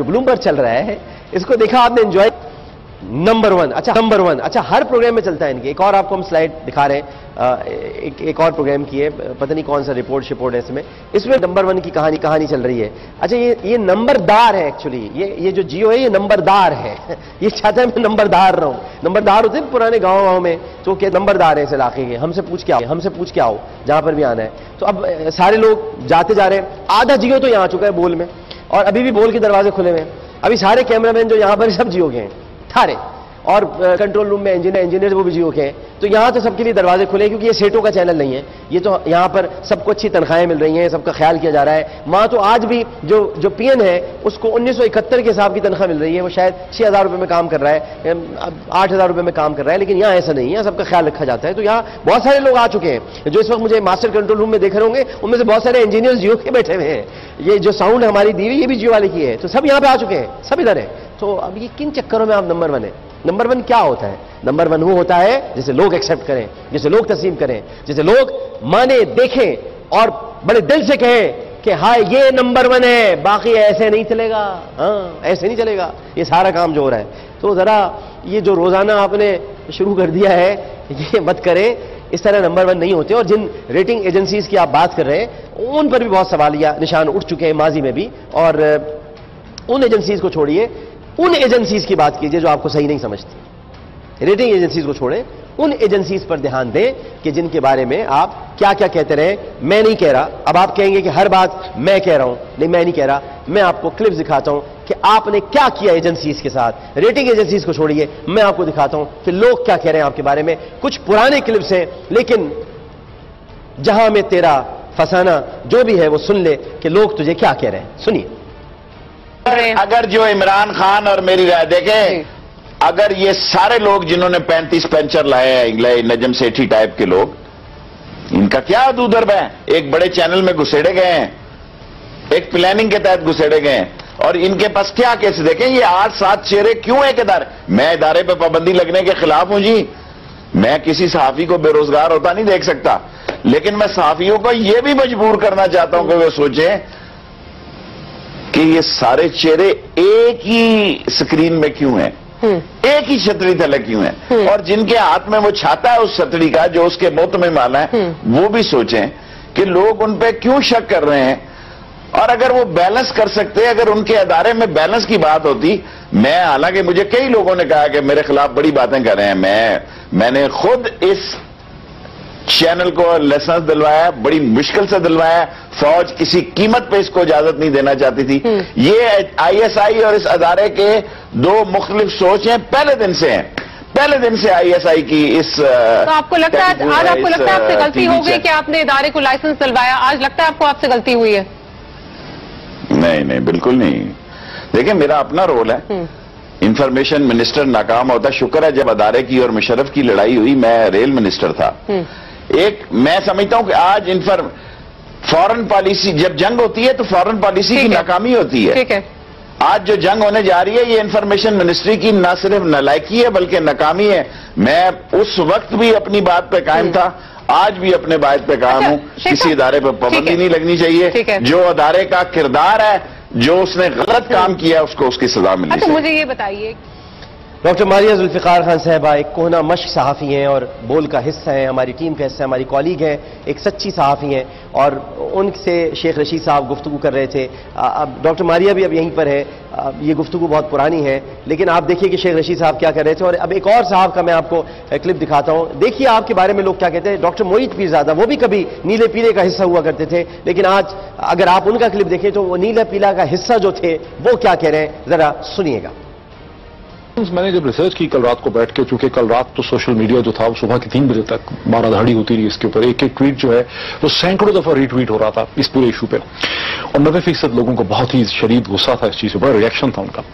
بلومبرگ چل رہا ہے اس کو دیکھا آپ نے، انجوائے. نمبر ون، اچھا ہر پروگرام میں چلتا ہے ان کی. ایک اور آپ کو ہم سلائیڈ دکھا رہے ہیں، ایک اور پروگرام کی ہے، پتہ نہیں کون سا رپورٹ اس میں نمبر ون کی کہانی چل رہی ہے. اچھا یہ نمبردار ہے ایکچولی، یہ جو جیو ہے یہ نمبردار ہے. یہ چاہتا ہے میں نمبردار رہوں. نمبردار ہوتے ہیں پرانے گاؤں میں، تو کہ نمبردار ہے اس علاقے کے، ہم سے پوچھ کے آؤ جہاں پر بھی آنا ہے. تو اب سارے لوگ جاتے جا رہے ہیں. آدھا جیو تو یہاں آ چکا ہے بول میں، اور ابھی بھی بول کے دروازے کھلے ہوئے ہیں. ابھی سارے کیمرہ مین جو یہاں پر سب جیو کے ہیں تھارے، اور کنٹرول روم میں انجینئر وہ بھی جیو کے ہیں. تو یہاں تو سب کے لیے دروازے کھلے ہیں، کیونکہ یہ سیٹوں کا چینل نہیں ہے. یہ تو یہاں پر سب کو اچھی تنخواہیں مل رہی ہیں، سب کا خیال کیا جا رہا ہے. وہاں تو آج بھی جو پی این ہے اس کو 1971 کے حساب کی تنخواہ مل رہی ہے. وہ شاید 6,000 روپے میں کام کر رہا ہے، 8,000 روپے میں کام کر رہا ہے. لیکن یہاں ایسا نہیں ہے، سب کا خیال رکھا جاتا ہے. تو یہاں بہت سارے لوگ آ چکے ہیں جو اس وقت مجھے ماسٹر کنٹرول روم میں دیکھ رہے ہوں گے. ان میں سے بہت سارے انجینئر جیو کے بیٹھے ہوئے ہیں. یہ جو ساؤنڈ ہماری دی ہوئی یہ بھی جیو والے کی ہے. تو سب یہاں پہ آ چکے ہیں، سب ادھر ہیں. تو اب یہ کن چکروں میں آپ نمبر ون ہے؟ نمبر ون کیا ہوتا ہے؟ نمبر ون وہ ہوتا ہے جسے لوگ ایکسپٹ کریں، جسے لوگ تسلیم کریں، جسے لوگ مانے، دیکھیں اور بڑے دل سے کہیں کہ ہاں یہ نمبر ون ہے. باقی ایسے نہیں چلے گا، ایسے نہیں چلے گا یہ سارا کام جو ہو رہا ہے. تو ذرا یہ جو روزانہ آپ نے شروع کر دیا ہے یہ مت کریں. اس طرح نمبر ون نہیں ہوتے. اور جن ریٹنگ ایجنسیز کی آپ بات کر رہے ہیں ان پر بھی بہت سوالیہ نشان اٹھ چکے ہیں ماضی میں بھی. اور ان ایجنسیز کو چھوڑیے، ان ایجنسیز کی بات کیجئے جو آپ کو صحیح نہیں سمجھتی. ریٹنگ ایجنسیز کو چھوڑیں، ان ایجنسیز پر دھیان دیں کہ جن کے بارے میں آپ کیا کیا کہتے رہے. میں نہیں کہہ رہا، اب آپ کہیں گے کہ ہر بات میں کہہ رہا ہوں. نہیں، میں نہیں کہہ رہا. میں آپ کو کلپس دکھاتا ہوں کہ آپ نے کیا کیا ایجنسیز کے ساتھ. ریٹنگ ایجنسیز کو چھوڑیے، میں آپ کو دکھاتا ہوں کہ لوگ کیا کہہ رہے ہیں آپ کے بارے میں. کچھ پرانے کلپس ہیں، لیکن جہاں میں تیرا فسانہ جو بھی ہے وہ سن لے کہ لوگ تجھے کیا کہہ رہے ہیں. سنیے. اگر جو عمران خان اور میری رائے دیکھیں، اگر یہ سارے لوگ جنہوں نے 35 پینچر لائے ہیں، نجم سیٹھی ٹائپ کے لوگ، ان کا کیا ادھر ہے؟ ایک بڑے چینل میں گھسیڑے گئے ہیں، ایک پلاننگ کے تحت گھسیڑے گئے ہیں، اور ان کے پاس کیا کیسے دیکھیں یہ 8-7 چہرے کیوں ایک ادارے. میں ادارے پہ پابندی لگنے کے خلاف ہوں جی. میں کسی صحافی کو بے روزگار ہوتا نہیں دیکھ سکتا، لیکن میں صحافیوں کو یہ بھی مجبور کرنا چاہتا ہوں کہ وہ سوچیں کہ یہ سارے چہرے ایک ہی سکرین میں کیوں ہیں، ایک ہی چھتری تلے کیوں ہیں، اور جن کے ہاتھ میں وہ چھاتا ہے اس چھتری کا جو اس کے موت میں مانا ہے، وہ بھی سوچیں کہ لوگ ان پہ کیوں شک کر رہے ہیں. اور اگر وہ بیلنس کر سکتے، اگر ان کے ادارے میں بیلنس کی بات ہوتی. میں حالانکہ مجھے کئی لوگوں نے کہا کہ میرے خلاف بڑی باتیں کر رہے ہیں، میں نے خود اس چینل کو لائسنس دلوایا، بڑی مشکل سے دلوایا. فوج کسی قیمت پہ اس کو اجازت نہیں دینا چاہتی تھی. یہ ISI اور اس ادارے کے دو مختلف سوچ ہیں، پہلے دن سے ہیں. पहले दिन से ISI की इस तो आपको लगता है आज आपको लगता है आपसे गलती हो गई कि आपने इदारे को लाइसेंस दिलवाया? आज लगता है आपको आपसे गलती हुई है? नहीं नहीं, बिल्कुल नहीं। देखिए, मेरा अपना रोल है। इंफॉर्मेशन मिनिस्टर नाकाम होता, शुक्र है जब अदारे की और मुशर्रफ की लड़ाई हुई, मैं रेल मिनिस्टर था। एक मैं समझता हूं कि आज फॉरेन पॉलिसी, जब जंग होती है तो फॉरेन पॉलिसी की नाकामी होती है। ठीक है। आज जो जंग होने जा रही है ये इंफॉर्मेशन मिनिस्ट्री की न सिर्फ नालायकी है बल्कि नाकामी है। मैं उस वक्त भी अपनी बात पे कायम था, आज भी अपने बात पे कायम हूं। किसी इदारे पर पाबंदी नहीं लगनी चाहिए। जो अदारे का किरदार है, जो उसने गलत काम किया, उसको उसकी सजा मिलनी चाहिए। मुझे ये बताइए, डॉक्टर मारिया जुल्फिकार खान साहबा एक कोहना मश्क सहाफ़ी हैं और बोल का हिस्सा हैं, हमारी टीम का हिस्सा है, हमारी कॉलीग हैं, एक सच्ची सहाफ़ी हैं और उनसे शेख रशीद साहब गुफ्तगू कर रहे थे। अब डॉक्टर मारिया भी अब यहीं पर है। ये गुफ्तगू बहुत पुरानी है, लेकिन आप देखिए कि शेख रशीद साहब क्या कर रहे थे। और अब एक और साहब का मैं आपको क्लिप दिखाता हूं। देखिए आपके बारे में लोग क्या कहते हैं। डॉक्टर मोईत पीरजादा, वो भी कभी नीले पीले का हिस्सा हुआ करते थे, लेकिन आज अगर आप उनका क्लिप देखें तो वो नीला पीला का हिस्सा जो थे वो क्या कह रहे हैं, जरा सुनिएगा। मैंने जब रिसर्च की कल रात को बैठ के, चूंकि कल रात तो सोशल मीडिया जो था वो सुबह के 3 बजे तक माराधाड़ी होती रही इसके ऊपर, एक एक ट्वीट जो है वो सैकड़ों दफा रीट्वीट हो रहा था इस पूरे इशू पे और 90% लोगों को बहुत ही शदीद गुस्सा था इस चीज पे, बड़ा रिएक्शन था उनका।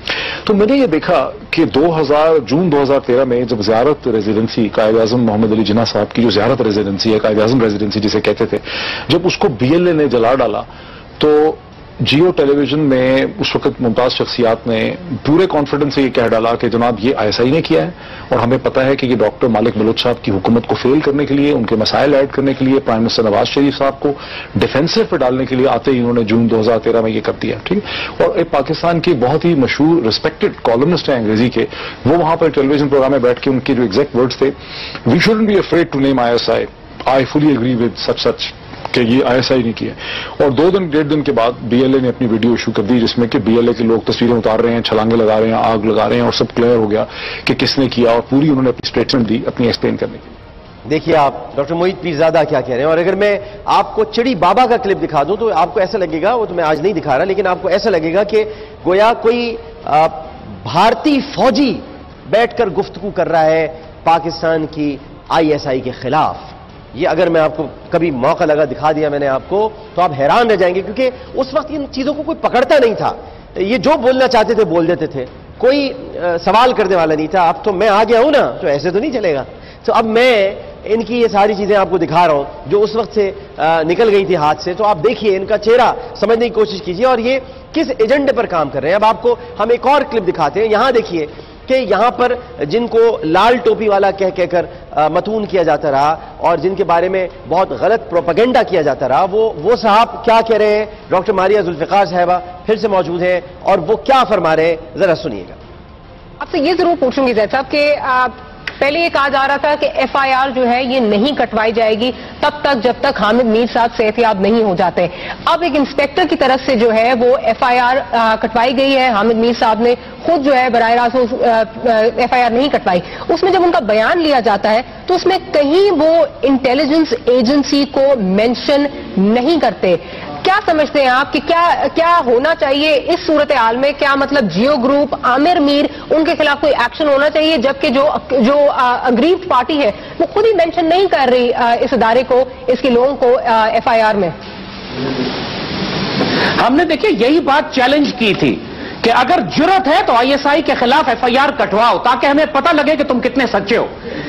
तो मैंने ये देखा कि जून 2013 में जब ज़ियारत रेजिडेंसी कायद आज़म मोहम्मद अली जिन्ना साहब की जो ज़ियारत रेजिडेंसी है, कायद आज़म रेजिडेंसी जिसे कहते थे, जब उसको BLA ने जला डाला तो जियो टेलीविजन में उस वक्त मुमताज शख्सियात ने पूरे कॉन्फिडेंस से ये कह डाला कि जनाब ये ISI ने किया है और हमें पता है कि ये डॉक्टर मालिक बलोच साहब की हुकूमत को फेल करने के लिए, उनके मसाइल ऐड करने के लिए, प्राइम मिनिस्टर नवाज शरीफ साहब को डिफेंसिव पे डालने के लिए आते ही उन्होंने जून 2013 में ये कर दिया। ठीक है। और एक पाकिस्तान के बहुत ही मशहूर रिस्पेक्टेड कॉलमनिस्ट हैं अंग्रेजी के, वो वहां पर टेलीविजन प्रोग्राम में बैठ के उनके जो एग्जैक्ट वर्ड्स थे, we shouldn't be afraid to name ISI, I fully agree with such कि ये ISI नहीं किया। और 2-1.5 दिन के बाद BLA ने अपनी वीडियो इशू कर दी जिसमें कि BLA के लोग तस्वीरें उतार रहे हैं, छलांगे लगा रहे हैं, आग लगा रहे हैं और सब क्लियर हो गया कि किसने किया और पूरी उन्होंने अपनी स्टेटमेंट दी अपनी एक्सप्लेन करने के लिए। देखिए आप डॉक्टर मोईत पीरजादा क्या कह रहे हैं। और अगर मैं आपको चिड़ी बाबा का क्लिप दिखा दूं तो आपको ऐसा लगेगा, वो तो मैं आज नहीं दिखा रहा, लेकिन आपको ऐसा लगेगा कि गोया कोई भारतीय फौजी बैठकर गुफ्तगू कर रहा है पाकिस्तान की ISI के खिलाफ। ये अगर मैं आपको कभी मौका लगा दिखा दिया मैंने आपको तो आप हैरान रह जाएंगे, क्योंकि उस वक्त इन चीजों को कोई पकड़ता नहीं था। ये जो बोलना चाहते थे बोल देते थे, कोई सवाल करने वाला नहीं था। अब तो मैं आ गया हूं ना, तो ऐसे तो नहीं चलेगा। तो अब मैं इनकी ये सारी चीजें आपको दिखा रहा हूं जो उस वक्त से निकल गई थी हाथ से। तो आप देखिए, इनका चेहरा समझने की कोशिश कीजिए और ये किस एजेंडे पर काम कर रहे हैं। अब आपको हम एक और क्लिप दिखाते हैं। यहां देखिए कि यहां पर जिनको लाल टोपी वाला कह कहकर मतून किया जाता रहा और जिनके बारे में बहुत गलत प्रोपेगेंडा किया जाता रहा, वो साहब क्या कह रहे हैं। डॉक्टर मारिया जुल्फिकार साहबा फिर से मौजूद हैं और वो क्या फरमा रहे हैं, जरा सुनिएगा। आपसे ये जरूर पूछूंगी जैद साहब कि पहले ये कहा जा रहा था कि FIR जो है ये नहीं कटवाई जाएगी तब तक जब तक हामिद मीर साहब सेहतयाब नहीं हो जाते। अब एक इंस्पेक्टर की तरफ से जो है वो FIR कटवाई गई है। हामिद मीर साहब ने खुद जो है बराह रास्त FIR नहीं कटवाई। उसमें जब उनका बयान लिया जाता है तो उसमें कहीं वो इंटेलिजेंस एजेंसी को मेंशन नहीं करते। क्या समझते हैं आप कि क्या होना चाहिए इस सूरत हाल में? क्या मतलब जियो ग्रुप, आमिर मीर, उनके खिलाफ कोई एक्शन होना चाहिए, जबकि जो अग्रीव्ड पार्टी है वो खुद ही मेंशन नहीं कर रही इस इदारे को, इसके लोगों को FIR में? हमने देखिए यही बात चैलेंज की थी कि अगर जुर्रत है तो ISI के खिलाफ FIR कटवाओ ताकि हमें पता लगे कि तुम कितने सच्चे हो।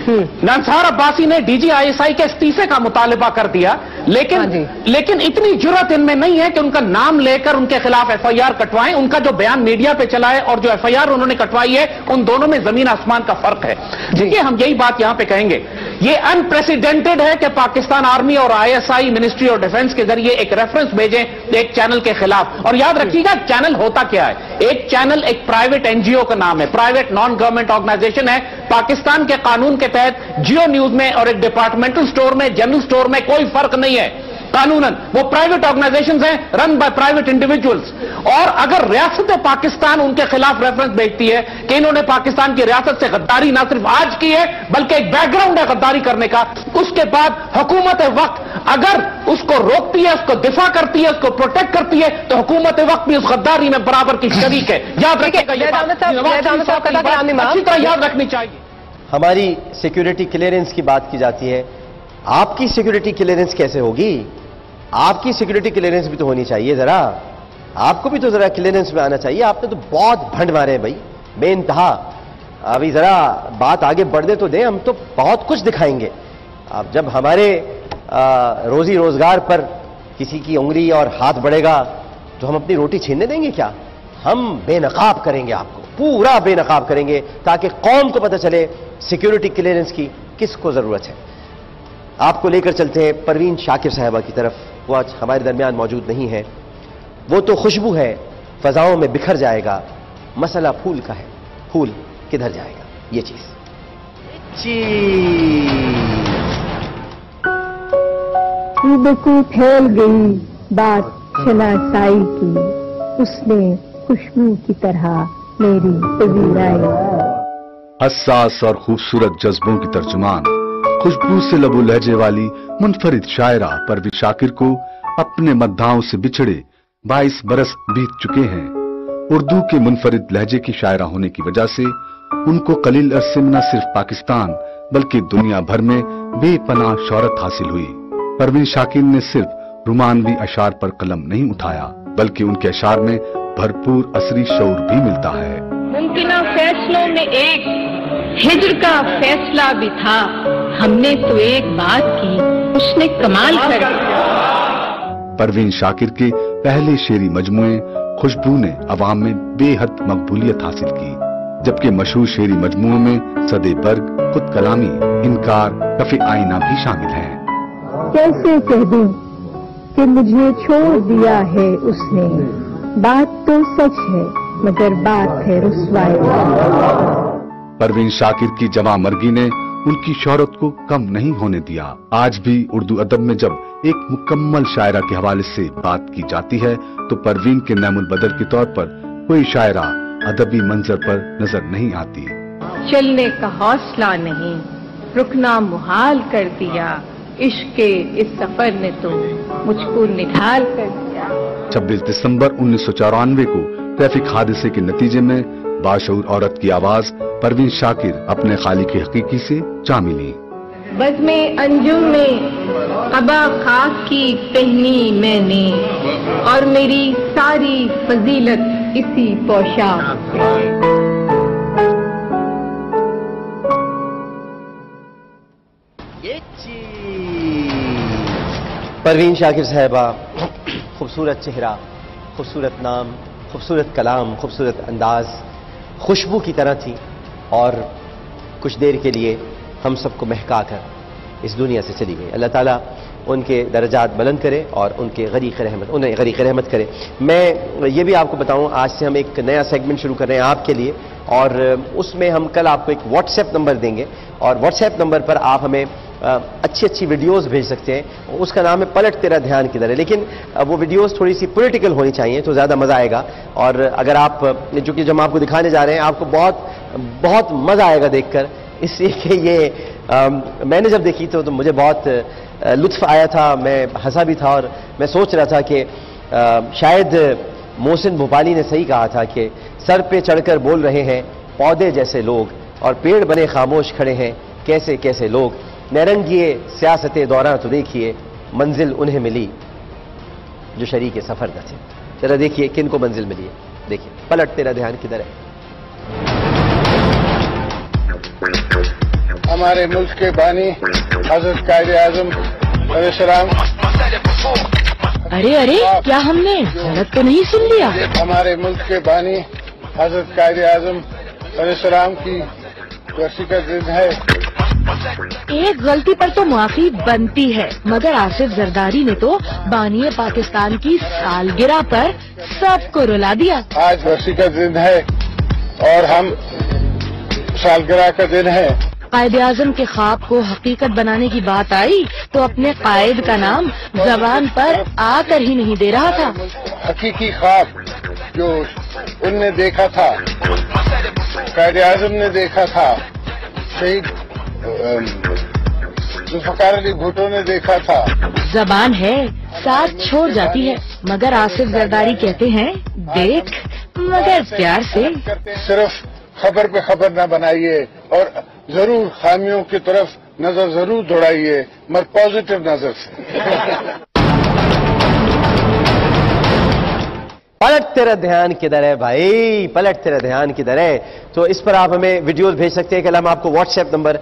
नंसार अब्बासी ने DG ISI के इस्तीफे का मुतालबा कर दिया, लेकिन इतनी जुर्रत इनमें नहीं है कि उनका नाम लेकर उनके खिलाफ FIR कटवाएं। उनका जो बयान मीडिया पे चला है और जो FIR उन्होंने कटवाई है, उन दोनों में जमीन आसमान का फर्क है। देखिए हम यही बात यहां पे कहेंगे, ये अनप्रेसिडेंटेड है कि पाकिस्तान आर्मी और ISI मिनिस्ट्री ऑफ डिफेंस के जरिए एक रेफरेंस भेजें एक चैनल के खिलाफ। और याद रखिएगा चैनल होता क्या है, एक चैनल एक प्राइवेट NGO का नाम है, प्राइवेट नॉन गवर्नमेंट ऑर्गेनाइजेशन है। पाकिस्तान के कानून के तहत जियो न्यूज में और एक डिपार्टमेंटल स्टोर में, जनरल स्टोर में कोई फर्क नहीं है कानूनन। वो प्राइवेट ऑर्गेनाइजेशंस हैं, रन बाय प्राइवेट इंडिविजुअल्स। और अगर रियासत पाकिस्तान उनके खिलाफ रेफरेंस भेजती है कि इन्होंने पाकिस्तान की रियासत से गद्दारी ना सिर्फ आज की है बल्कि एक बैकग्राउंड है गद्दारी करने का, उसके बाद हुकूमत वक्त अगर उसको रोकती है, उसको दिफा करती है, उसको प्रोटेक्ट करती है, तो हुकूमत वक्त भी उस गद्दारी में बराबर की शरीक है। याद रखिएगा, अच्छी तरह याद रखनी चाहिए। ہماری سیکیورٹی کلیئرنس کی بات کی جاتی ہے. آپ کی سیکیورٹی کلیئرنس کیسے ہوگی؟ آپ کی سیکیورٹی کلیئرنس بھی تو ہونی چاہیے ذرا. آپ کو بھی تو ذرا کلیئرنس میں آنا چاہیے. آپ نے تو بہت بھنڈ مارے ہیں بھائی بے انتہا. ابھی ذرا بات آگے بڑھنے تو دیں, ہم تو بہت کچھ دکھائیں گے. اب جب ہمارے روزی روزگار پر کسی کی انگلی اور ہاتھ بڑھے گا تو ہم اپنی روٹی چھیننے دیں گے کیا؟ ہم بے نقاب کریں گے, آپ کو پورا بے نقاب کریں گے تاکہ قوم کو پتہ چلے سیکیورٹی کلیئرنس کی کس کو ضرورت ہے. آپ کو لے کر چلتے ہیں پروین شاکر صاحبہ کی طرف. وہ آج ہمارے درمیان موجود نہیں ہے. وہ تو خوشبو ہے, فضاؤں میں بکھر جائے گا. مسئلہ پھول کا ہے, پھول کدھر جائے گا یہ چیز. کو پھیل گئی بات شناسائی کی, اس نے خوشبو کی طرح میری پذیر آئی. حساس اور خوبصورت جذبوں کی ترجمان, خوشبو سے لب و لہجے والی منفرد شاعرہ پروین شاکر کو اپنے مداحوں سے بچھڑے 22 برس بیت چکے ہیں. اردو کے منفرد لہجے کی شاعرہ ہونے کی وجہ سے ان کو قلیل عرصے میں نہ صرف پاکستان بلکہ دنیا بھر میں بے پناہ شہرت حاصل ہوئی. پروین شاکر نے صرف رومانوی اشعار پر قلم نہیں اٹھایا بلکہ ان کے اشعار میں بھرپور عصری شعور بھی ملتا ہے. ممکنہ فیصلوں میں ایک ہجر کا فیصلہ بھی تھا, ہم نے تو ایک بات کی اس نے کمال کر دیا. پروین شاکر کے پہلے شعری مجموعے خوشبو نے عوام میں بے حد مقبولیت حاصل کی, جبکہ مشہور شعری مجموعوں میں صد برگ, خود کلامی, انکار, کف آئینہ بھی شامل ہیں. کیسے کہہ دوں کہ مجھے چھوڑ دیا ہے اس نے, بات تو سچ ہے مگر بات ہے رسوائی. پروین شاکر کی جواں مرگی نے ان کی شہرت کو کم نہیں ہونے دیا. آج بھی اردو ادب میں جب ایک مکمل شاعرہ کے حوالے سے بات کی جاتی ہے تو پروین کے نعم البدر کے طور پر کوئی شاعرہ ادبی منظر پر نظر نہیں آتی. چلنے کا حوصلہ نہیں, رکنا محال کر دیا, عشق کے اس سفر نے تو مجھ کو نڈھال کر دیا. 26 دسمبر 1994 کو ٹریفک حادثے کے نتیجے میں باشعور عورت کی آواز پروین شاکر اپنے خالق حقیقی سے جا ملی. بزم انجم میں قبا خاک کی پہنی میں نے, اور میری ساری فضیلت اسی پوشاک سے. پروین شاکر صاحبہ, خوبصورت چہرہ, خوبصورت نام, خوبصورت کلام, خوبصورت انداز, خوشبو کی طرح تھی اور کچھ دیر کے لیے ہم سب کو مہکا کر اس دنیا سے چلی گئی. اللہ تعالیٰ ان کے درجات بلند کرے اور انہیں غریق رحمت کرے. میں یہ بھی آپ کو بتاؤں, آج سے ہم ایک نیا سیگمنٹ شروع کر رہے ہیں آپ کے لیے, اور اس میں ہم کل آپ کو ایک واٹس ایپ نمبر دیں گے, اور واٹس ایپ نمبر پر آپ ہمیں اچھی ویڈیوز بھیج سکتے ہیں. اس کا نام ہے پلٹ تیرا دھیان کدھر ہے, لیکن وہ ویڈیوز تھوڑی سی پولیٹیکل ہونی چاہیے تو زیادہ مزہ آئے گا. اور اگر آپ چونکہ جو ہم آپ کو دکھانے جا رہے ہیں آپ کو بہت مزہ آئے گا دیکھ کر, اس لیے کہ یہ میں نے جب دیکھی تو مجھے بہت لطف آیا تھا, میں ہنسا بھی تھا, اور میں سوچ رہا تھا کہ شاید محسن بھوپالی نے صحیح کہا تھا کہ سر پہ چڑھ کر بول رہے ہیں پودے جیسے لوگ, اور پیڑ بنے خاموش کھڑے ہیں کیسے کیسے لوگ. نیرنگیے سیاست دوراں تو دیکھیے منزل انہیں ملی جو شریک سفر نہ تھے. ذرا دیکھیے کن کو منزل ملی ہے, دیکھیے پلٹ تیرا دھیان کدھر ہے. ہمارے ملک کے بانی حضرت قائد اعظم علیہ السلام. ارے کیا ہم نے غلط تو نہیں سن لیا؟ ہمارے ملک کے بانی حضرت قائد اعظم علیہ السلام کی برسی کا دن ہے. ایک غلطی پر تو معافی بنتی ہے, مگر آصف زرداری نے تو بانی پاکستان کی سالگرہ پر سب کو رلا دیا. آج برسی کا دن ہے اور ہم سالگرہ کا دن ہے. قائد اعظم کے خواب کو حقیقت بنانے کی بات آئی تو اپنے قائد کا نام زبان پر آ کر ہی نہیں دے رہا تھا. حقیقی خواب جو ان نے دیکھا تھا, قائد اعظم نے دیکھا تھا, شہید ذوالفقار علی بھٹو نے دیکھا تھا. زبان ہے ساتھ چھوڑ جاتی ہے, مگر آصف زرداری کہتے ہیں دیکھ مگر پیار سے. صرف خبر پہ خبر نہ بنائیے اور जरूर खामियों की तरफ नजर जरूर दौड़ाइए, मगर पॉजिटिव नजर से। पलट तेरा ध्यान किधर है भाई, पलट तेरा ध्यान किधर है। तो इस पर आप हमें वीडियोस भेज सकते हैं। कल हम आपको व्हाट्सएप नंबर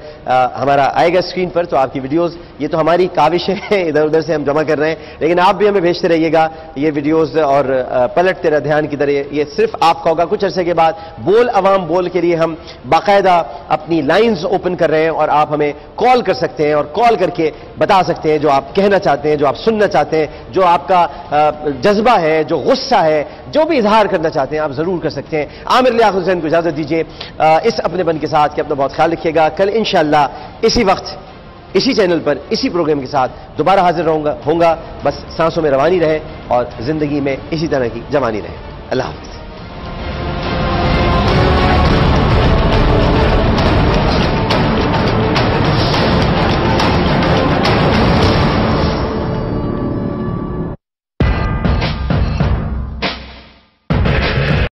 हमारा आएगा स्क्रीन पर, तो आपकी वीडियोस, ये तो हमारी काविश है, इधर उधर से हम जमा कर रहे हैं, लेकिन आप भी हमें भेजते रहिएगा ये वीडियोस। और पलट तेरा ध्यान किधर है ये सिर्फ आपका होगा। कुछ अरसे के बाद बोल अवाम बोल के लिए हम बाकायदा अपनी लाइंस ओपन कर रहे हैं, और आप हमें कॉल कर सकते हैं और कॉल करके बता सकते हैं जो आप कहना चाहते हैं, जो आप सुनना चाहते हैं, जो आपका जज्बा है, जो गुस्सा है, जो भी इजहार करना चाहते हैं, आप जरूर कर सकते हैं। आमिर लियाकत हुसैन को इजाजत दीजिए इस अपनेपन के साथ कि अपना बहुत ख्याल रखिएगा। कल इंशाअल्लाह इसी वक्त इसी चैनल पर इसी प्रोग्राम के साथ दोबारा हाजिर होऊंगा। बस सांसों में रवानी रहे और जिंदगी में इसी तरह की जवानी रहे। अल्लाह हाफिज।